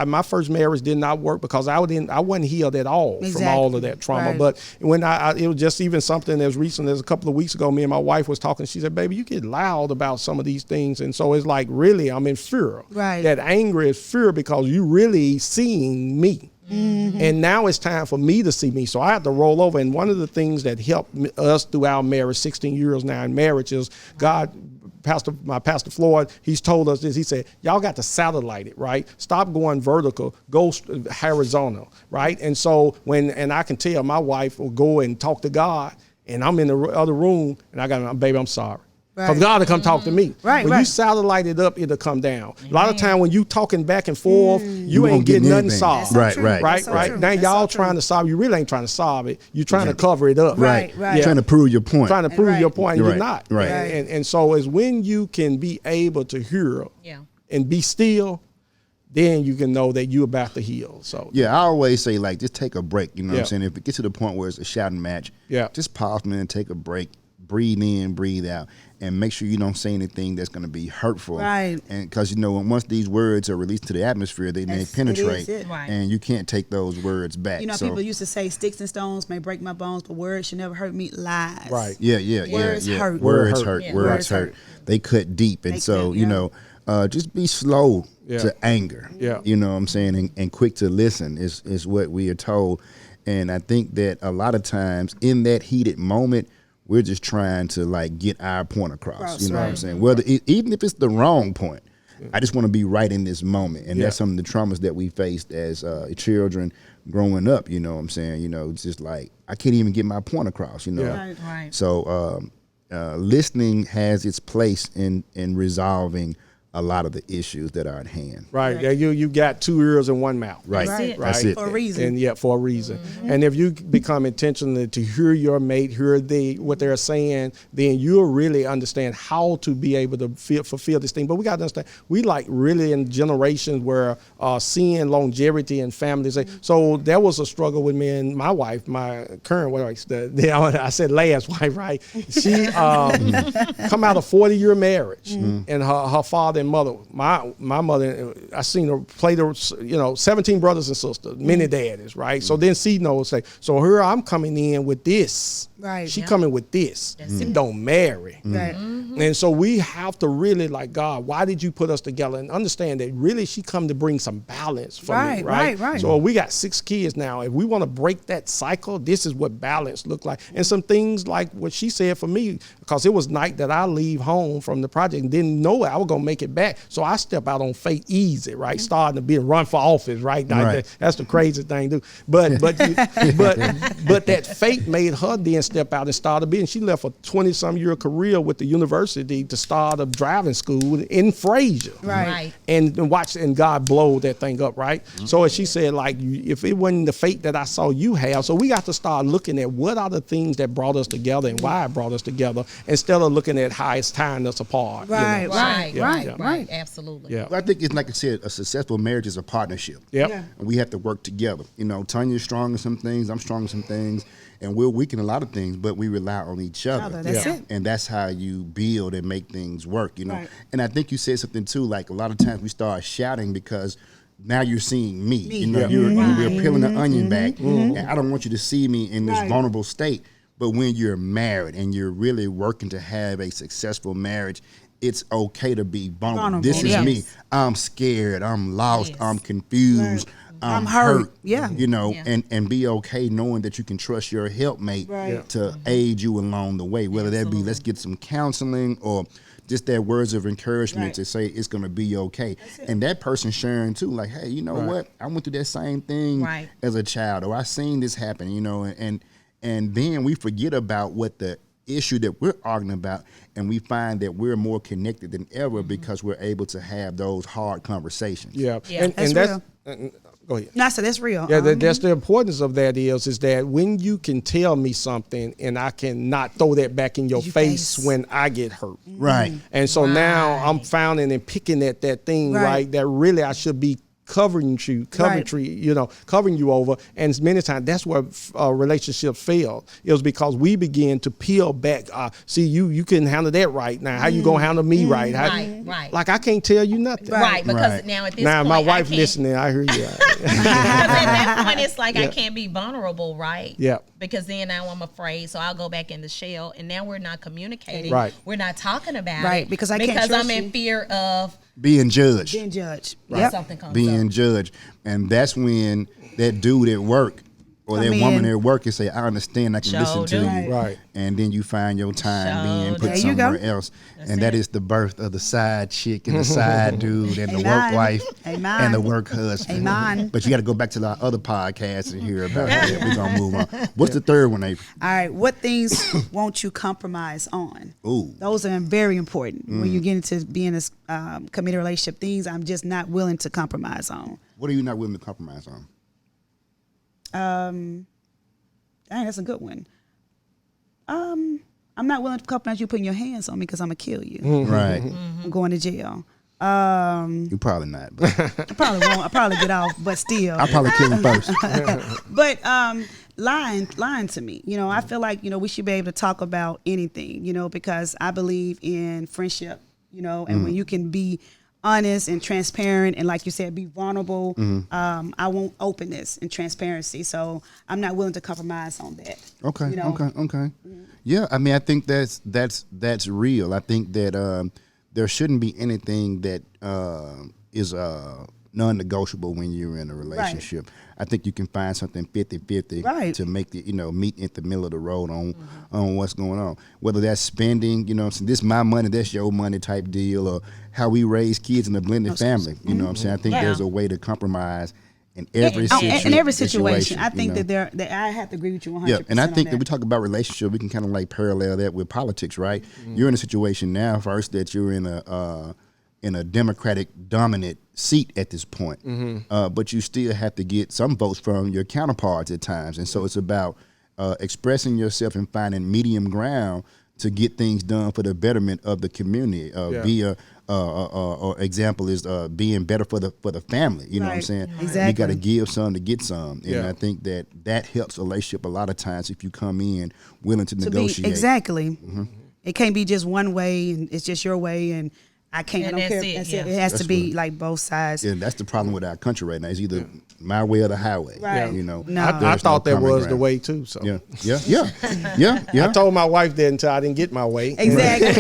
My first marriage did not work because I wasn't healed at all from Exactly. all of that trauma. Right. But when it was just even something as recent as a couple of weeks ago, me and my wife was talking. She said, baby, you get loud about some of these things. And so it's like, really, I'm in fear. Right. That anger is fear because you really seeing me. And now it's time for me to see me. So I have to roll over. And one of the things that helped us through our marriage, 16 years now in marriage, is my pastor Floyd, he's told us this. He said, y'all got to satellite it, right? Stop going vertical, go horizontal, right? And so and I can tell my wife will go and talk to God, and I'm in the other room, and baby, I'm sorry. Because God will come talk to me. Right, when you satellite it up, it'll come down. A lot of time when you talking back and forth, you won't ain't get getting nothing anything. solved. Right, right. Right. Now y'all trying to solve. You really ain't trying to solve it. You're trying to cover it up. Right. Yeah. Trying to prove your point. Trying to prove your point, and Right, you're not. right. And so it's when you can be able to hear and be still, then you can know that you're about to heal. So yeah, I always say, like, just take a break. You know what I'm saying? If it gets to the point where it's a shouting match, just pause a minute, take a break, breathe in, breathe out, and make sure you don't say anything that's going to be hurtful. Right. And because, you know, once these words are released to the atmosphere, they penetrate, and you can't take those words back. You know, people used to say sticks and stones may break my bones, but words should never hurt me. Lies. Right. Words hurt. Words hurt. Words hurt. They cut deep. And so, you know, just be slow to anger. You know what I'm saying? And quick to listen is what we are told. And I think that a lot of times in that heated moment, we're just trying to, like, get our point across. You know what I'm saying? Whether even if it's the wrong point, I just want to be right in this moment. And that's some of the traumas that we faced as children growing up. You know what I'm saying? You know, it's just like, I can't even get my point across, you know? Right. So listening has its place in resolving a lot of the issues that are at hand. Right. Yeah, you got 2 ears and 1 mouth. Right. That's it. For a reason. And for a reason. And if you become intentional to hear your mate, hear what they're saying, then you'll really understand how to be able to fulfill this thing. But we got to understand, we like really in generations where seeing longevity in families. So there was a struggle with me and my wife, my current wife, I said last wife, right? She come out of 40-year marriage, and her father and mother, my mother, I seen her play the, 17 brothers and sisters, many daddies, right? So then she knows, so here I'm coming in with this. Right. She coming with this. It don't marry. Right. And so we have to really, like, God, why did you put us together? And understand that really she come to bring some balance for me, right? So we got 6 kids now. If we want to break that cycle, this is what balance look like. And some things like what she said for me, because it was night that I leave home from the project and didn't know I was going to make it back. So I step out on faith easy, right? Starting to be a run for office, right? That's the crazy thing to do. But that faith made her then step out and start a business. She left a 20-some-year career with the university to start a driving school in Fraser. Right. And watch, and God blow that thing up, right? So as she said, like, if it wasn't the faith that I saw you have, so we got to start looking at what are the things that brought us together and why it brought us together, instead of looking at how it's tying us apart. Right. Right. Absolutely. Yeah. I think it's like I said, a successful marriage is a partnership. Yep. Yeah. And we have to work together. You know, Tanya's strong in some things, I'm strong in some things, and we're weak in a lot of things, but we rely on each other. That's it. And that's how you build and make things work, you know. Right. And I think you said something too, like a lot of times we start shouting because now you're seeing me. You know, we're peeling the onion back, and I don't want you to see me in this vulnerable state. But when you're married and you're really working to have a successful marriage, it's okay to be vulnerable. This is me. I'm scared. I'm lost. I'm confused. I'm hurt. You know, and be okay knowing that you can trust your helpmate to aid you along the way, whether that be let's get some counseling or just that words of encouragement to say it's going to be okay. And that person sharing too, like, hey, you know what? I went through that same thing as a child, or I seen this happen, you know, and then we forget about what the issue that we're arguing about, and we find that we're more connected than ever because we're able to have those hard conversations. And that's go ahead. No, so that's real. Yeah, that's the importance of that is that when you can tell me something and I can not throw that back in your face when I get hurt. Right. And so now I'm finding and picking at that thing, right, that really I should be covering you over. And many times that's where relationships fail. It was because we began to peel back. See, you couldn't handle that right now. How you gonna handle me right? Right. Like I can't tell you nothing. Right. Because now at this point, my wife listening, I hear you. Because at that point, it's like I can't be vulnerable, right? Yeah. Because then now I'm afraid, so I'll go back in the shell, and now we're not communicating. Right. We're not talking about it. Right. Because I'm in fear of being judged. Being judged. Something comes Being up. judged. And that's when that dude at work or that woman at work and say, I understand, I can listen to you. Right. And then you find your time being put There you somewhere go. else. And that is the birth of the side chick and the side dude and the work wife and the work husband. Amen. But you got to go back to our other podcasts and hear about that. We're going to move on. What's the third one, April? All right. What things won't you compromise on? Ooh. Those are very important when you get into being a committed relationship. Things I'm just not willing to compromise on. What are you not willing to compromise on? Dang, that's a good one. I'm not willing to compromise you putting your hands on me because I'm gonna kill you. Right. I'm going to jail. You probably not. But I probably won't. I probably get off, but still. I'll probably kill him first. But lying to me, I feel like we should be able to talk about anything, because I believe in friendship, and when you can be honest and transparent and, like you said, be vulnerable, I want openness and transparency. So I'm not willing to compromise on that. Okay. Okay. Yeah, I mean, I think that's real. I think that there shouldn't be anything that is non-negotiable when you're in a relationship. Right. I think you can find something 50-50 to make the meet at the middle of the road on what's going on. Whether that's spending, so this is my money, that's your money type deal, or how we raise kids in a blended family. You know what I'm saying? I think there's a way to compromise in every situation. In every situation. I think that I have to agree with you 100%. Yeah, and I think that we talk about relationship, we can kind of like parallel that with politics, right? You're in a situation now, first, that you're in a Democratic dominant seat at this point, but you still have to get some votes from your counterparts at times, and so it's about expressing yourself and finding medium ground to get things done for the betterment of the community. Example is being better for the family. You know what I'm saying? Exactly. You got to give some to get some, and I think that helps a relationship a lot of times if you come in willing to negotiate. Exactly. It can't be just one way, and it's just your way, and I can't. I don't care. That's it. It has to be like both sides. Yeah, that's the problem with our country right now. It's either my way or the highway. Right. No. I thought that was the way too. So yeah. I told my wife that until I didn't get my way. Exactly.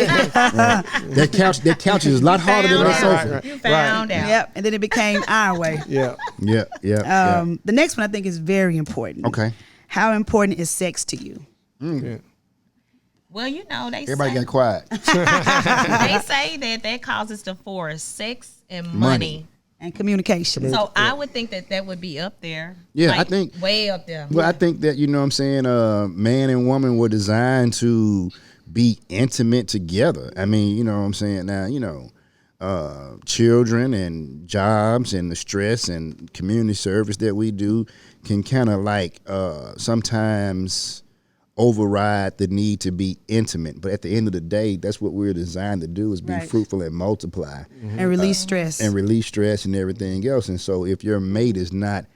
That couch is a lot harder than that sofa. You found out. Yep. And then it became our way. Yeah. The next one I think is very important. Okay. How important is sex to you? Yeah. Well, they Everybody say, got quiet. they say that causes divorce, sex and money. And communication. So I would think that would be up there. Yeah, like, I think way up there. Well, I think that man and woman were designed to be intimate together. I mean, you know what I'm saying? Now, children and jobs and the stress and community service that we do can kind of like sometimes override the need to be intimate. But at the end of the day, that's what we're designed to do, is be fruitful and multiply. And release stress. And release stress and everything else. And so if your mate is not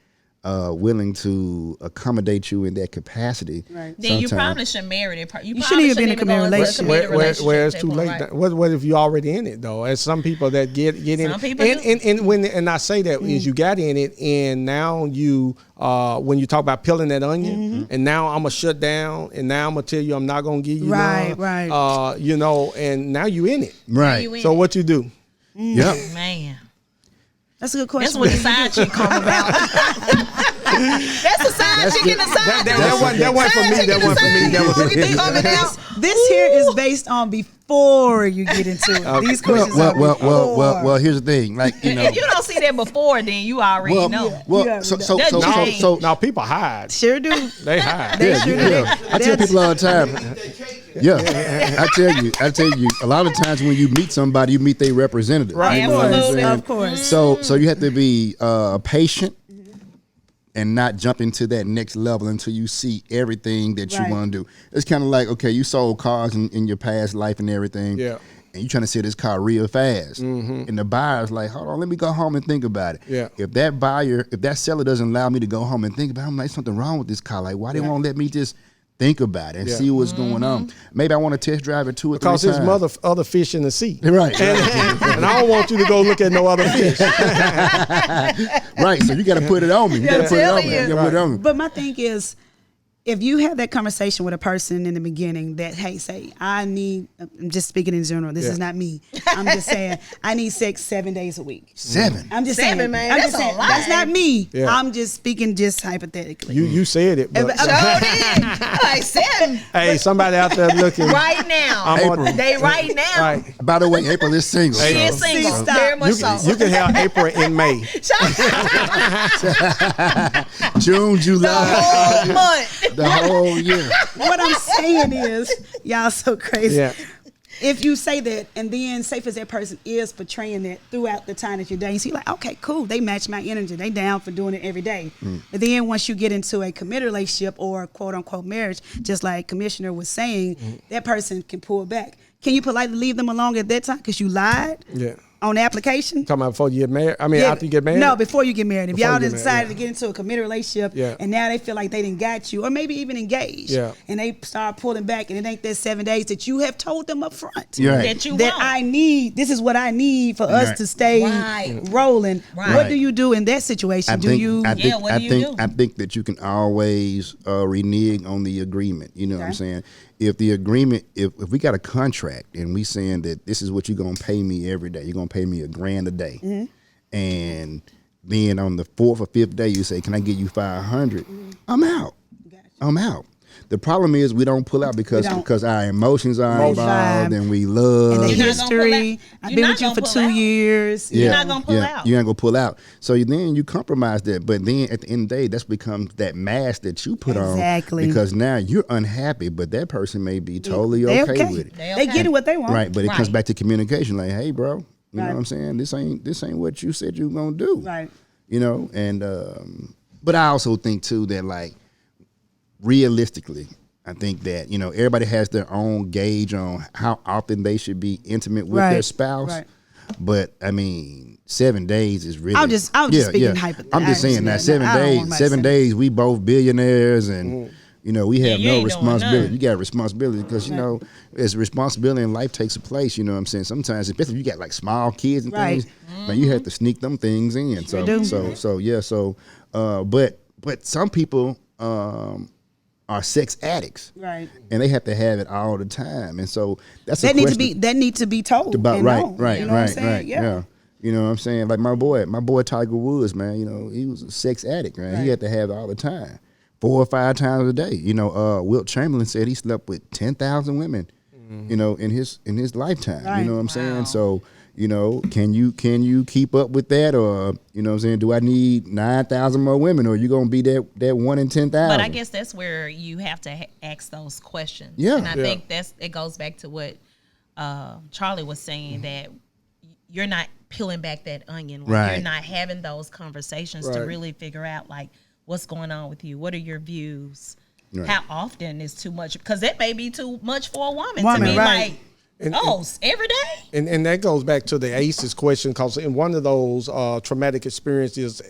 willing to accommodate you in that capacity, then you probably should marry it. You shouldn't even be in a committed relationship. Where it's too late. Right. What if you already in it though? As some people that get in it, and I say that is you got in it, and now you when you talk about peeling that onion, and now I'm gonna shut down, and now I'm gonna tell you I'm not gonna give you none. And now you in it. Right. So what you do? Yeah. Man. That's a good question. That's what the side chick come about. That's the side chick in the side. That one for me. That one for me. This here is based on before you get into it. These questions well, here's the thing. Like, if you don't see that before, then you already know. So now people hide. Sure do. They hide. I tell people all the time. I tell you, a lot of times when you meet somebody, you meet their representative. Right. Absolutely. Of course. So you have to be patient and not jump into that next level until you see everything that you want to do. It's kind of like, okay, you sold cars in your past life and everything. Yeah. And you're trying to sell this car real fast. And the buyer's like, hold on, let me go home and think about it. Yeah. If that seller doesn't allow me to go home and think about it, I'm like, something wrong with this car. Like, why they won't let me just think about it and see what's going on? Maybe I want to test drive it 2 or 3 times. Because there's other fish in the sea. Right. And I don't want you to go look at no other fish. Right. So you got to put it on me. You got to put it on me. But my thing is, if you have that conversation with a person in the beginning that, hey, say, I'm just speaking in general. This is not me. I'm just saying, I need sex 7 days a week. 7. I'm just Seven, saying, man. I'm That's just saying, a lot. that's not me. Yeah. I'm just speaking just hypothetically. You said it. But, Sure did. I'm like 7 hey, somebody out there looking. right now. I'm on, They right now. right. By the way, April is single. She so- is single. stop. Very much You, so. you can have April in May. June, the July, whole month. the whole year. What I'm saying is, y'all so crazy. Yeah. If you say that, and then say for that person is portraying that throughout the time that you're dating, so you're like, okay, cool, they match my energy. They down for doing it every day. But then once you get into a committed relationship or quote unquote marriage, just like Commissioner was saying, that person can pull back. Can you politely leave them alone at that time because you lied Yeah. on the application? Talking about before you get married? I mean, Yeah. after you get married? No, before you get married. If Before y'all you get decided married, to get into a committed relationship Yeah. and now they feel like they didn't got you, or maybe even engaged, Yeah. and they start pulling back, and it ain't that 7 days that you have told them up front You're right. That you that want. I need, this is what I need for us Right. to stay Right. rolling. Right. What do you do in that situation? I think, you? I think, Yeah, what do you do? I think that you can always renege on the agreement. You know what I'm Okay. saying? If the agreement, if we got a contract and we saying that this is what you're gonna pay me every day, you're gonna pay me $1,000 a day, and then on the 4th or 5th day you say, "Can I give you 500?" I'm out. Gotcha. I'm out. The problem is we don't pull out because don't. our emotions are Emotions. involved and we love. And the You're not gonna pull history. out. I've You're been not with you gonna for pull 2 out. years. You're not gonna pull out. You ain't gonna pull out. So then you compromise that. But then at the end of the day, that's becomes that mask that you put Exactly. on. Because now you're unhappy, but that person may be totally They okay with it. They They okay. getting what they want. Right. But it comes Right. back to communication. Like, hey, bro, you know Right. what I'm saying? This ain't what you said you were gonna do. Right. You know, and but I also think too that, like, realistically, I think that, you know, everybody has their own gauge on how often they should be intimate with their Right, spouse. right. But I mean, 7 days is really. I was just speaking hypothetically. I'm just saying that I 7 don't days. want my 7 days, we both billionaires, and you know we have you no ain't doing responsibility. nothing. You got responsibility because you know as responsibility in life takes a place. You know what I'm saying? Sometimes, especially if you got like small kids and Right. things, man, you have to sneak them things in. So do. but some people are sex addicts. Right. And they have to have it all the time, and so that's That a need question to be told. about and known. right, You know what I'm right, saying? right. Yeah. You know what I'm saying? Like my boy Tiger Woods, man. You know he was a sex addict, man. Right. He had to have it all the time, 4 or 5 times a day. You know, Wilt Chamberlain said he slept with 10,000 women. You know, in his lifetime. Right. You know what I'm Wow. saying? So, you know, can you keep up with that, or you know what I'm saying? Do I need 9,000 more women, or are you gonna be that 1 in 10,000? But I guess that's where you have to ask those questions. Yeah. And I Yeah. think it goes back to what Charlie was saying, that you're not peeling back that onion. Like, Right. You're not having those conversations to Right. really figure out, like, what's going on with you? What are your views? Right. How often is too much? Because that may be too much for a woman to Woman, be right. like, every day? And that goes back to the ACEs question, because in one of those traumatic experiences,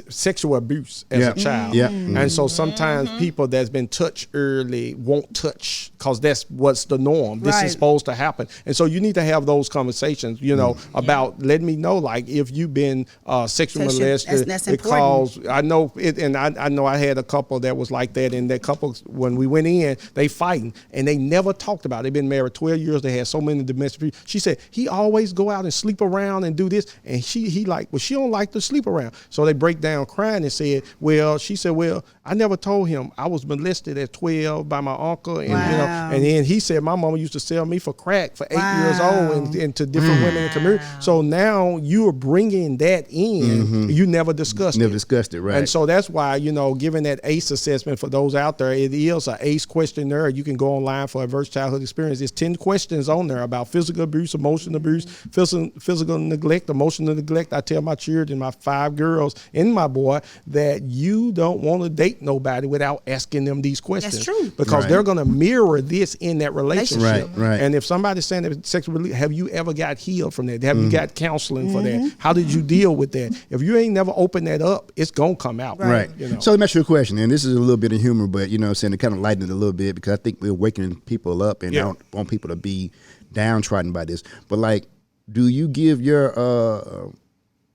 sexual abuse as Yeah. a child. Yeah. And so sometimes people that's been touched early won't touch, because that's what's the norm. This Right. is supposed to happen. And so you need to have those conversations, you know, about let me know, like, if you've been sexually That's- molested. that's because I know it, and I know I had a couple that was like that, and that couple, when we went in, they fighting, and they never talked about it. They've been married 12 years. They had so many domestic abuse. She said he always go out and sleep around and do this, and he like, well, she don't like to sleep around. So they break down crying and said, well, she said, well, I never told him I was molested at 12 by my uncle, and you know, Wow. and then he said my mama used to sell me for crack for 8 years Wow. old, and to different women in the community. So now you are bringing that in. You never discussed Never it. discussed it, right? And so that's why, you know, giving that ACE assessment for those out there, it is an ACE questionnaire. You can go online for Adverse Childhood Experience. There's 10 questions on there about physical abuse, emotional abuse, physical neglect, emotional neglect. I tell my children, my 5 girls and my boy, that you don't want to date nobody without asking them these questions. true. Because Right. they're going to mirror this in that relationship. Right, right. And if somebody's saying that sexual release, have you ever got healed from that? Have you got counseling for that? How did you deal with that? If you ain't never opened that up, it's going to come out. Right. You know. So let me ask you a question, and this is a little bit of humor, but you know what I'm saying, to kind of lighten it a little bit, because I think we're waking people up, and I don't want people to be downtrodden by this. But like, do you give your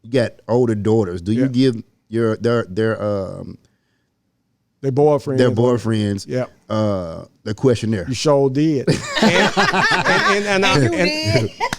you got older daughters, do you give their Their boyfriend. their boyfriends. Yep. The questionnaire. You sure did.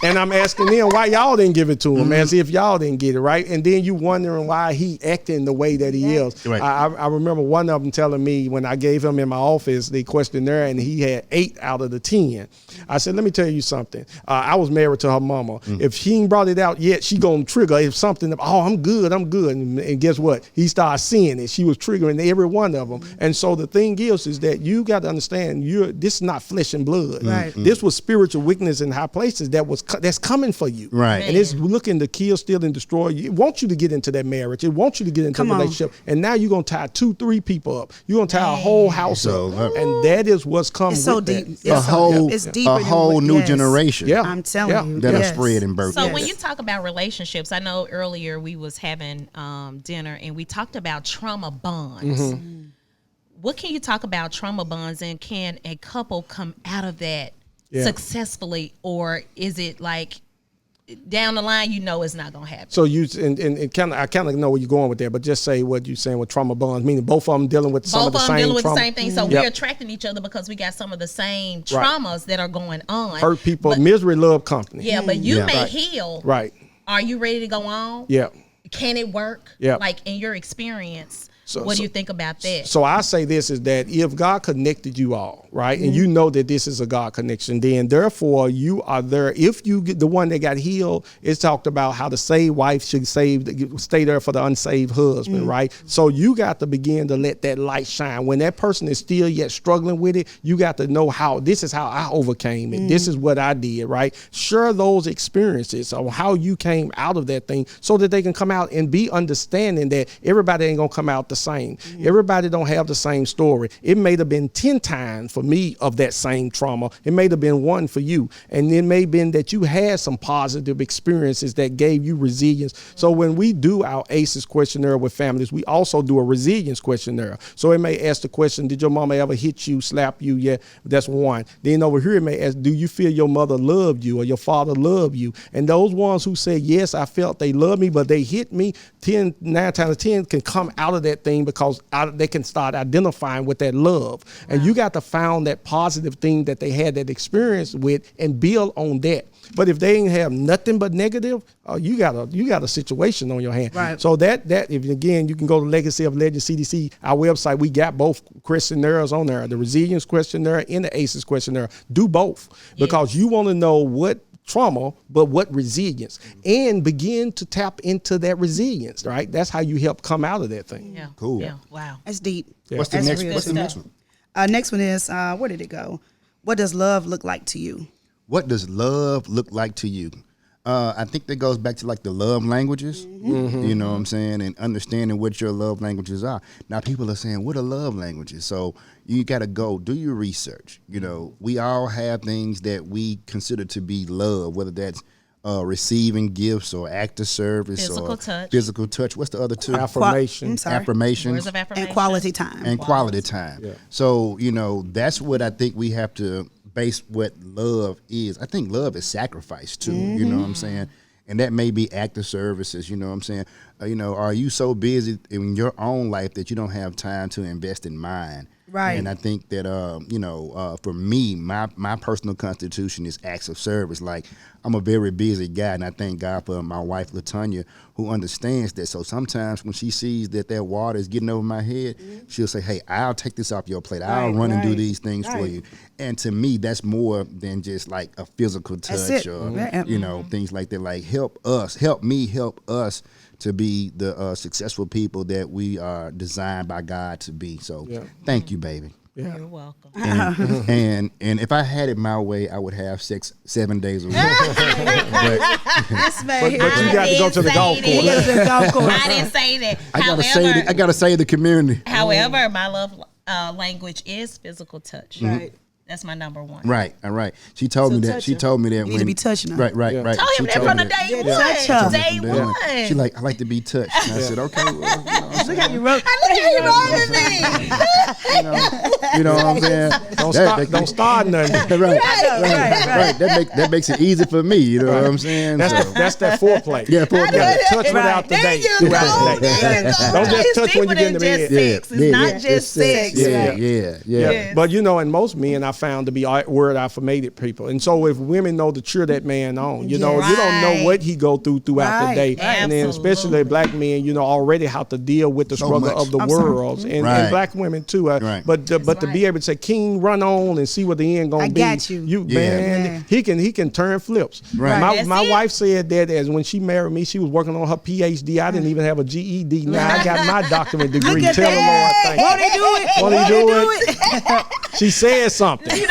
And I'm asking them why y'all didn't give it to him, as if y'all didn't get it, right? And then you wondering why he acting the way that he is. Right. I remember one of them telling me when I gave him in my office the questionnaire and he had 8 out of the 10. I said, let me tell you something. I was married to her mama. If she ain't brought it out yet, she gonna trigger if something, I'm good. And guess what? He started seeing it. She was triggering every one of them. And so the thing is that you got to understand, this is not flesh and blood. Right. This was spiritual weakness in high places that's coming for you. Right. And it's looking to kill, steal, and destroy you. It wants you to get into that marriage. It wants you to get into a relationship. And now you're going to tie 2-3 people up. You're going to tie a whole house up. And that is what's coming It's so with deep. that. It's deeper a than whole what- new yes. generation. Yeah. I'm telling you. That'll yes. spread and birth. So when you talk about relationships, I know earlier we was having dinner and we talked about trauma bonds. What can you talk about trauma bonds, and can a couple come out of that successfully, or is it like down the line it's not gonna happen? So you and I kind of know where you're going with that, but just say what you're saying with trauma bonds, meaning both of them dealing with some of the same dealing with trauma. the same thing. So we're attracting each other because we got some of the same traumas that are going on. Hurt people, But- misery, love company. Yeah, but you may Right. heal. Right. Are you ready to go on? Yeah. Can it work? Yeah. Like in your experience, So- what do so- you think about that? So I say this is that if God connected you all, right, and you know that this is a God connection, then therefore you are there. If you get the one that got healed, it's talked about how the saved wife should stay there for the unsaved husband, right? So you got to begin to let that light shine. When that person is still yet struggling with it, you got to know this is how I overcame it. This is what I did, right? Share those experiences on how you came out of that thing so that they can come out and be understanding that everybody ain't gonna come out the same. Everybody don't have the same story. It may have been 10 times for me of that same trauma. It may have been 1 for you. And it may have been that you had some positive experiences that gave you resilience. So when we do our ACEs questionnaire with families, we also do a resilience questionnaire. So it may ask the question, did your mama ever hit you, slap you? Yeah, that's 1. Then over here it may ask, do you feel your mother loved you or your father loved you? And those ones who say, yes, I felt they loved me, but they hit me, 9 times out of 10 can come out of that thing because they can start identifying with that love. And you got to find that positive thing that they had that experience with and build on that. But if they ain't have nothing but negative, you got a situation on your hand. Right. So that if again, you can go to Legacy of Legends CDC, our website. We got both questionnaires on there, the resilience questionnaire and the ACEs questionnaire. Do both because you want to know what trauma, but what resilience, and begin to tap into that resilience, right? That's how you help come out of that thing. Yeah. Cool. Yeah. Wow. That's deep. What's the That's next? real What's the stuff. next one? Next one is where did it go? What does love look like to you? What does love look like to you? I think that goes back to like the love languages, you know what I'm saying, and understanding what your love languages are. Now people are saying, what are love languages? So you got to go do your research. You know, we all have things that we consider to be love, whether that's receiving gifts or act of service or physical touch. What's the other 2? Affirmation. Affirmations. Words of affirmation. And quality time. And quality time. Yeah. So, that's what I think we have to base what love is. I think love is sacrifice too, you know what I'm saying? And that may be active services, you know what I'm saying? Are you so busy in your own life that you don't have time to invest in mine? Right. And I think that, for me, my personal constitution is acts of service. Like, I'm a very busy guy, and I thank God for my wife, LaTonya, who understands that. So sometimes when she sees that water is getting over my head, she'll say, hey, I'll take this off your plate. I'll run and do these things for you. And to me, that's more than just like a physical touch or, things like that. Like, help me help us to be the successful people that we are designed by God to be. So thank you, baby. Yeah. You're welcome. And if I had it my way, I would have sex 7 days a week. This man But here. you got to go to the golf course. I didn't say that. I gotta save the community. However, my love language is physical touch. Right. That's my number 1. Right, all right. She told me that. She told me that You need to be touching her. Right. Told She him that told from me the day Yeah, touch her. one. Day She one. like, I like to be touched. And I said, okay. Well, Look how you wrote. You know what I'm saying? Don't start nothing. Right. That makes it easy for me. You know what I'm saying? That's that foreplay. Yeah, foreplay. Touch without the date. Don't just touch when you get in the bed. It's not just sex. Yeah. But and most men I found to be word affirmated people. And so if women know to cheer that man on, you don't know what he go throughout the day. And then especially black men, already have to deal with the struggle of the world and black women too. But to be able to say, King, run on and see what the end gonna be. I got you. Man, he can turn flips. Right. My wife said that as when she married me, she was working on her PhD. I didn't even have a GED. Now I got my doctorate degree. Look at Tell the Lord, thank Won't he do it? Won't he do it? She said something. You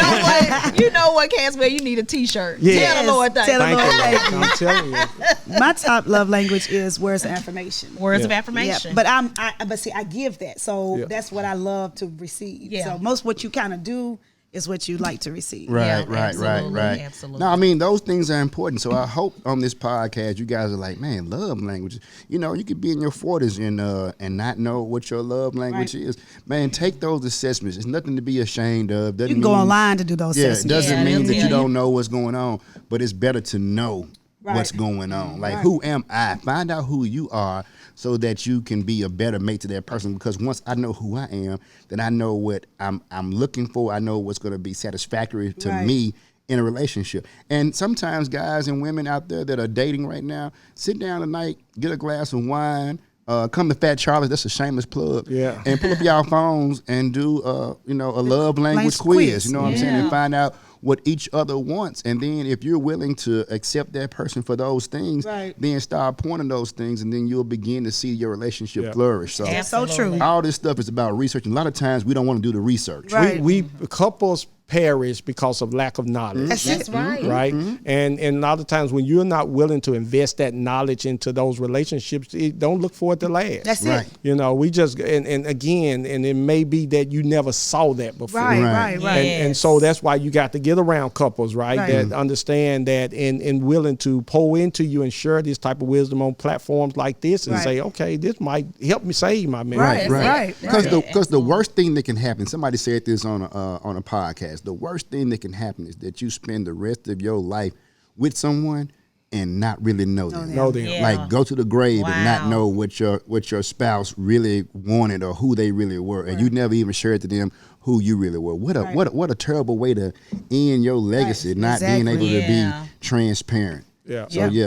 know what, Caswell? You need a T-shirt. Yes. Tell the Lord thank you. Thank you. I'm telling you. My top love language is words of affirmation. Words of affirmation. Yeah, but see, I give that, so that's what I love to receive. Yeah. So most what you kind of do is what you like to receive. Right. Absolutely. No, I mean, those things are important. So I hope on this podcast, you guys are like, man, love languages. You could be in your 40s and not know what your love language is. Man, take those assessments. It's nothing to be ashamed of. You can go online to do those assessments. It doesn't mean that you don't know what's going on, but it's better to know what's going on. Like, who am I? Find out who you are so that you can be a better mate to that person. Because once I know who I am, then I know what I'm looking for. I know what's going to be satisfactory to me in a relationship. And sometimes guys and women out there that are dating right now, sit down tonight, get a glass of wine, come to Fat Charlie's, that's a shameless plug. Yeah. And pull up y'all phones and do a love language quiz. You know what I'm saying? And find out what each other wants. And then if you're willing to accept that person for those things, then start pointing those things, and then you'll begin to see your relationship flourish. So that's so true. All this stuff is about research. And a lot of times we don't want to do the research. Right. We couples perish because of lack of knowledge. That's right. Right? And a lot of times when you're not willing to invest that knowledge into those relationships, don't look for it to last. That's it. We just, and again, and it may be that you never saw that before. Right. And so that's why you got to get around couples, that understand that and willing to pour into you and share this type of wisdom on platforms like this and say, okay, this might help me save my marriage. Right. Because the worst thing that can happen, somebody said this on a podcast, the worst thing that can happen is that you spend the rest of your life with someone and not really know them. Yeah. Like go to the grave and not know what your spouse really wanted or who they really were, and you never even shared to them who you really were. What a terrible way to end your legacy, not being able to be transparent.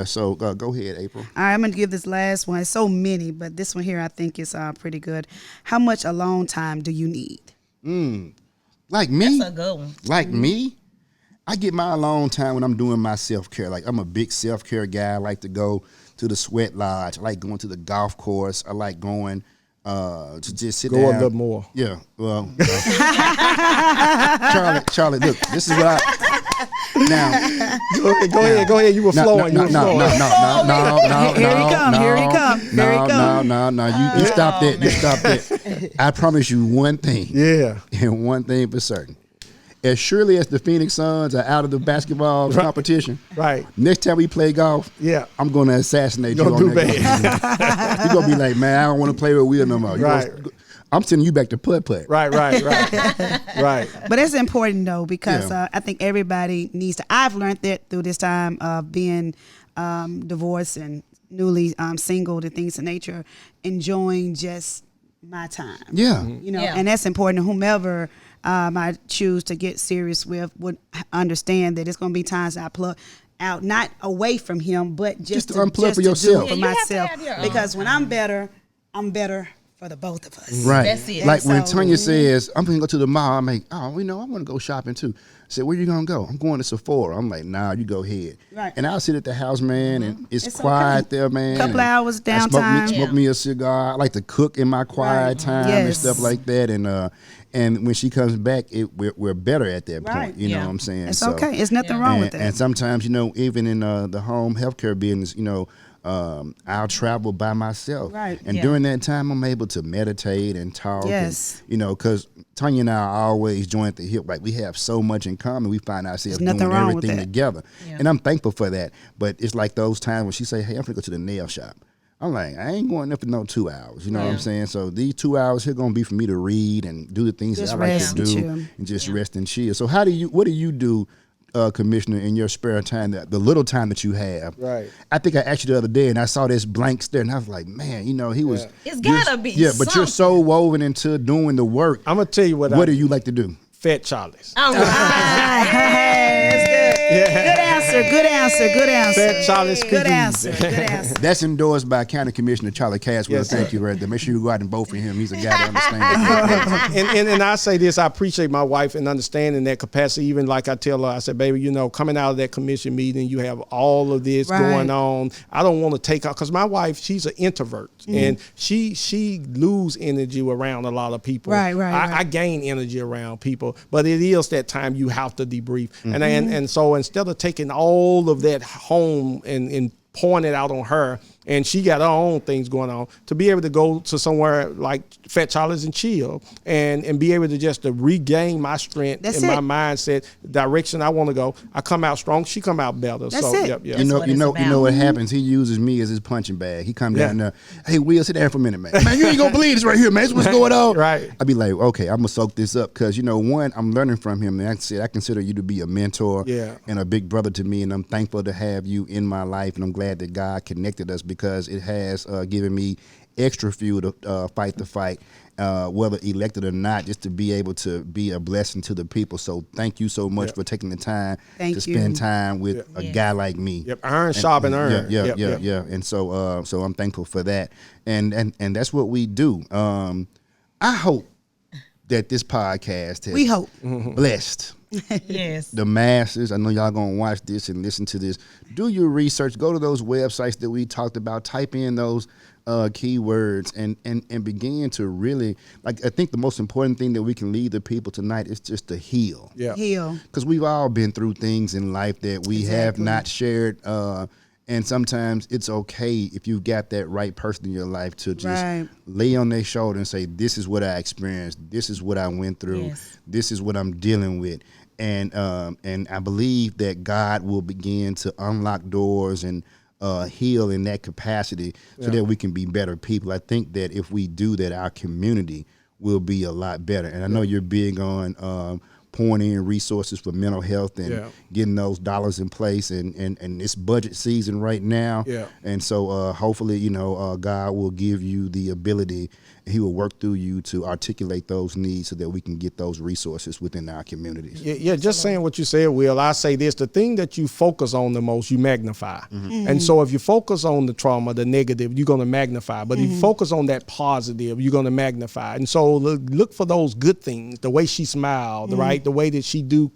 So go ahead, April. All right, I'm going to give this last one. It's so many, but this one here I think is pretty good. How much alone time do you need? Like me? That's a good one. Like me? I get my alone time when I'm doing my self-care. Like, I'm a big self-care guy. I like to go to the sweat lodge. I like going to the golf course. I like going to just sit down. Go a little more. Yeah, well. Charlie, look, this is what I... Now, go ahead. You were flowing. No. Here he come. No. You stop that. You stop that. I promise you one thing. Yeah. And one thing for certain. As surely as the Phoenix Suns are out of the basketball competition, next time we play golf, I'm going to assassinate you on that. You're going to be like, man, I don't want to play with Will no more. I'm sending you back to putt-putt. Right. But it's important, though, because I think everybody needs to. I've learned that through this time of being divorced and newly single and things of nature, enjoying just my time. Yeah. And that's important. Whomever I choose to get serious with would understand that it's going to be times I plug out, not away from him, but just to unplug for yourself. For myself. Because when I'm better for the both of us. Right. That's it. Like when Tanya says, I'm going to go to the mall, I'm like, I want to go shopping too. I said, where you going to go? I'm going to Sephora. I'm like, nah, you go ahead. Right. And I'll sit at the house, man, and it's quiet there, man. Couple of hours downtime. Smoke me a cigar. I like to cook in my quiet time and stuff like that. And when she comes back, we're better at that point. You know what I'm saying? It's okay. There's nothing wrong with that. And sometimes, even in the home healthcare business, I'll travel by myself. Right. And during that time, I'm able to meditate and talk. Yes. And, because Tanya and I are always joined at the hip. Like, we have so much in common. We find ourselves doing everything together. Yeah. And I'm thankful for that. But it's like those times when she say, hey, I'm going to go to the nail shop. I'm like, I ain't going up for no 2 hours. You know what I'm saying? So these 2 hours here gonna be for me to read and do the things Just that I like rest to and do chill. and just rest and chill. So what do you do, Commissioner, in your spare time, the little time that you have? Right. I think I asked you the other day and I saw this blank stare and I was like, man, he was. It's gotta be but you're so woven into doing the work. I'm gonna tell you what do you like to do? Fat Charlie's. All right. Good answer. Fat Charlie's Good cookies. answer. Good answer. That's endorsed by County Commissioner Charlie Caswell. Yes, Thank sir. you right there. Make sure you go out and vote for him. He's a guy that understands. and I say this, I appreciate my wife in understanding that capacity. Even like I tell her, I said, baby, coming out of that commission meeting, you have all of this going on. I don't want to take out, because my wife, she's an introvert, and she lose energy around a lot of people. Right. I gain energy around people, but it is that time you have to debrief. And so instead of taking all of that home and pouring it out on her, and she got her own things going on, to be able to go to somewhere like Fat Charlie's and chill and be able to just to regain my strength my mindset, direction I want to go. I come out strong, she come out better. That's so it. Yep. You know what happens? He uses me as his punching bag. He come down there, hey, Will, sit down for a minute, man. Man, you ain't gonna believe this right here, man. This what's going on. Right. I'd be like, okay, I'm gonna soak this up, because one, I'm learning from him, and I consider you to be a mentor and a big brother to me, and I'm thankful to have you in my life, and I'm glad that God connected us, because it has given me extra fuel to fight the fight, whether elected or not, just to be able to be a blessing to the people. So thank you so much for taking the time to spend time with a guy like me. Yep, iron sharpen iron. Yeah. And so I'm thankful for that. And that's what we do. I hope that this podcast has blessed Yes. the masses. I know y'all gonna watch this and listen to this. Do your research. Go to those websites that we talked about. Type in those keywords and begin to really, I think the most important thing that we can leave the people tonight is just to heal. Yeah. Heal. Because we've all been through things in life that we have not shared. And sometimes it's okay if you've got that right person in your life to just lay on their shoulder and say, this is what I experienced. This is what I went through. Yes. This is what I'm dealing with. And I believe that God will begin to unlock doors and heal in that capacity so that we can be better people. I think that if we do that, our community will be a lot better. And I know you're big on pouring in resources for mental health and getting those dollars in place, and it's budget season right now. And so hopefully, God will give you the ability, and he will work through you to articulate those needs so that we can get those resources within our communities. Yeah, just saying what you said, Will, I say this, the thing that you focus on the most, you magnify. And so if you focus on the trauma, the negative, you're going to magnify. But if you focus on that positive, you're going to magnify. And so look for those good things, the way she smiled, right? The way that she do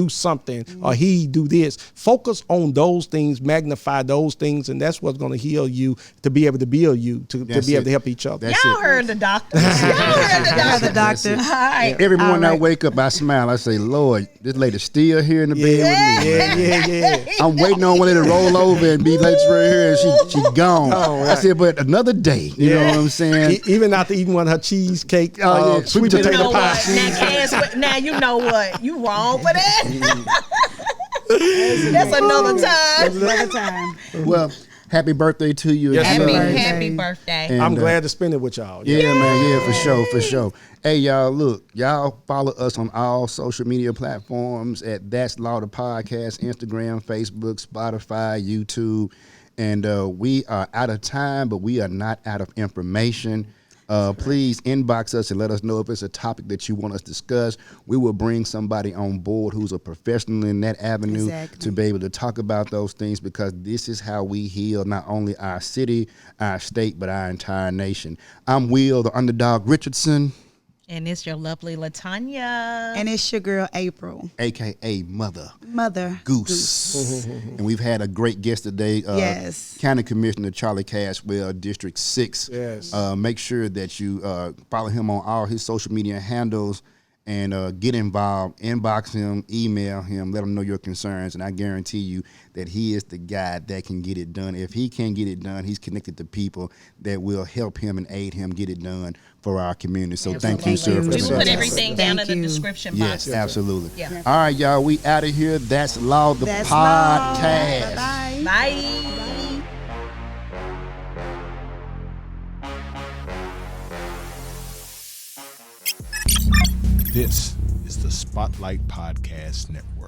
something, or he do this. Focus on those things, magnify those things, and that's what's going to heal you, to be able to build you, to be able to help each other. Y'all heard the doctor. Y'all heard the doctor. All right. Every morning I wake up, I smile. I say, Lord, this lady's still here in the bed with me. Yeah. I'm waiting on one of them to roll over and be late right here, and she gone. I said, but another day. You know what I'm saying? Even after eating one of her cheesecake, sweet You know potato what? pie. Now you know what? You wrong for that. That's another time. Another time. Well, happy birthday to you. Yes, again. sir. Happy birthday. And, I'm glad to spend it with y'all. Yeah, man. Yeah, for sure. Hey, y'all, look, y'all follow us on all social media platforms at That's Law the Podcast, Instagram, Facebook, Spotify, YouTube. And we are out of time, but we are not out of information. Please inbox us and let us know if it's a topic that you want us to discuss. We will bring somebody on board who's a professional in that avenue to be able to talk about those things, because this is how we heal not only our city, our state, but our entire nation. I'm Will, the underdog Richardson. And it's your lovely LaTanya. And it's your girl, April. A.K.A. Mother Goose. And we've had a great guest today. Yes. County Commissioner Charlie Caswell, District 6. Yes. Make sure that you follow him on all his social media handles and get involved. Inbox him, email him, let him know your concerns. And I guarantee you that he is the guy that can get it done. If he can't get it done, he's connected to people that will help him and aid him get it done for our community. So thank you, sir. We will put that. everything down in the description box. Yes, absolutely. Yeah. All right, y'all, we out of here. That's Law the That's Podcast. Law. Bye. Bye. This is the Spotlight Podcast Network.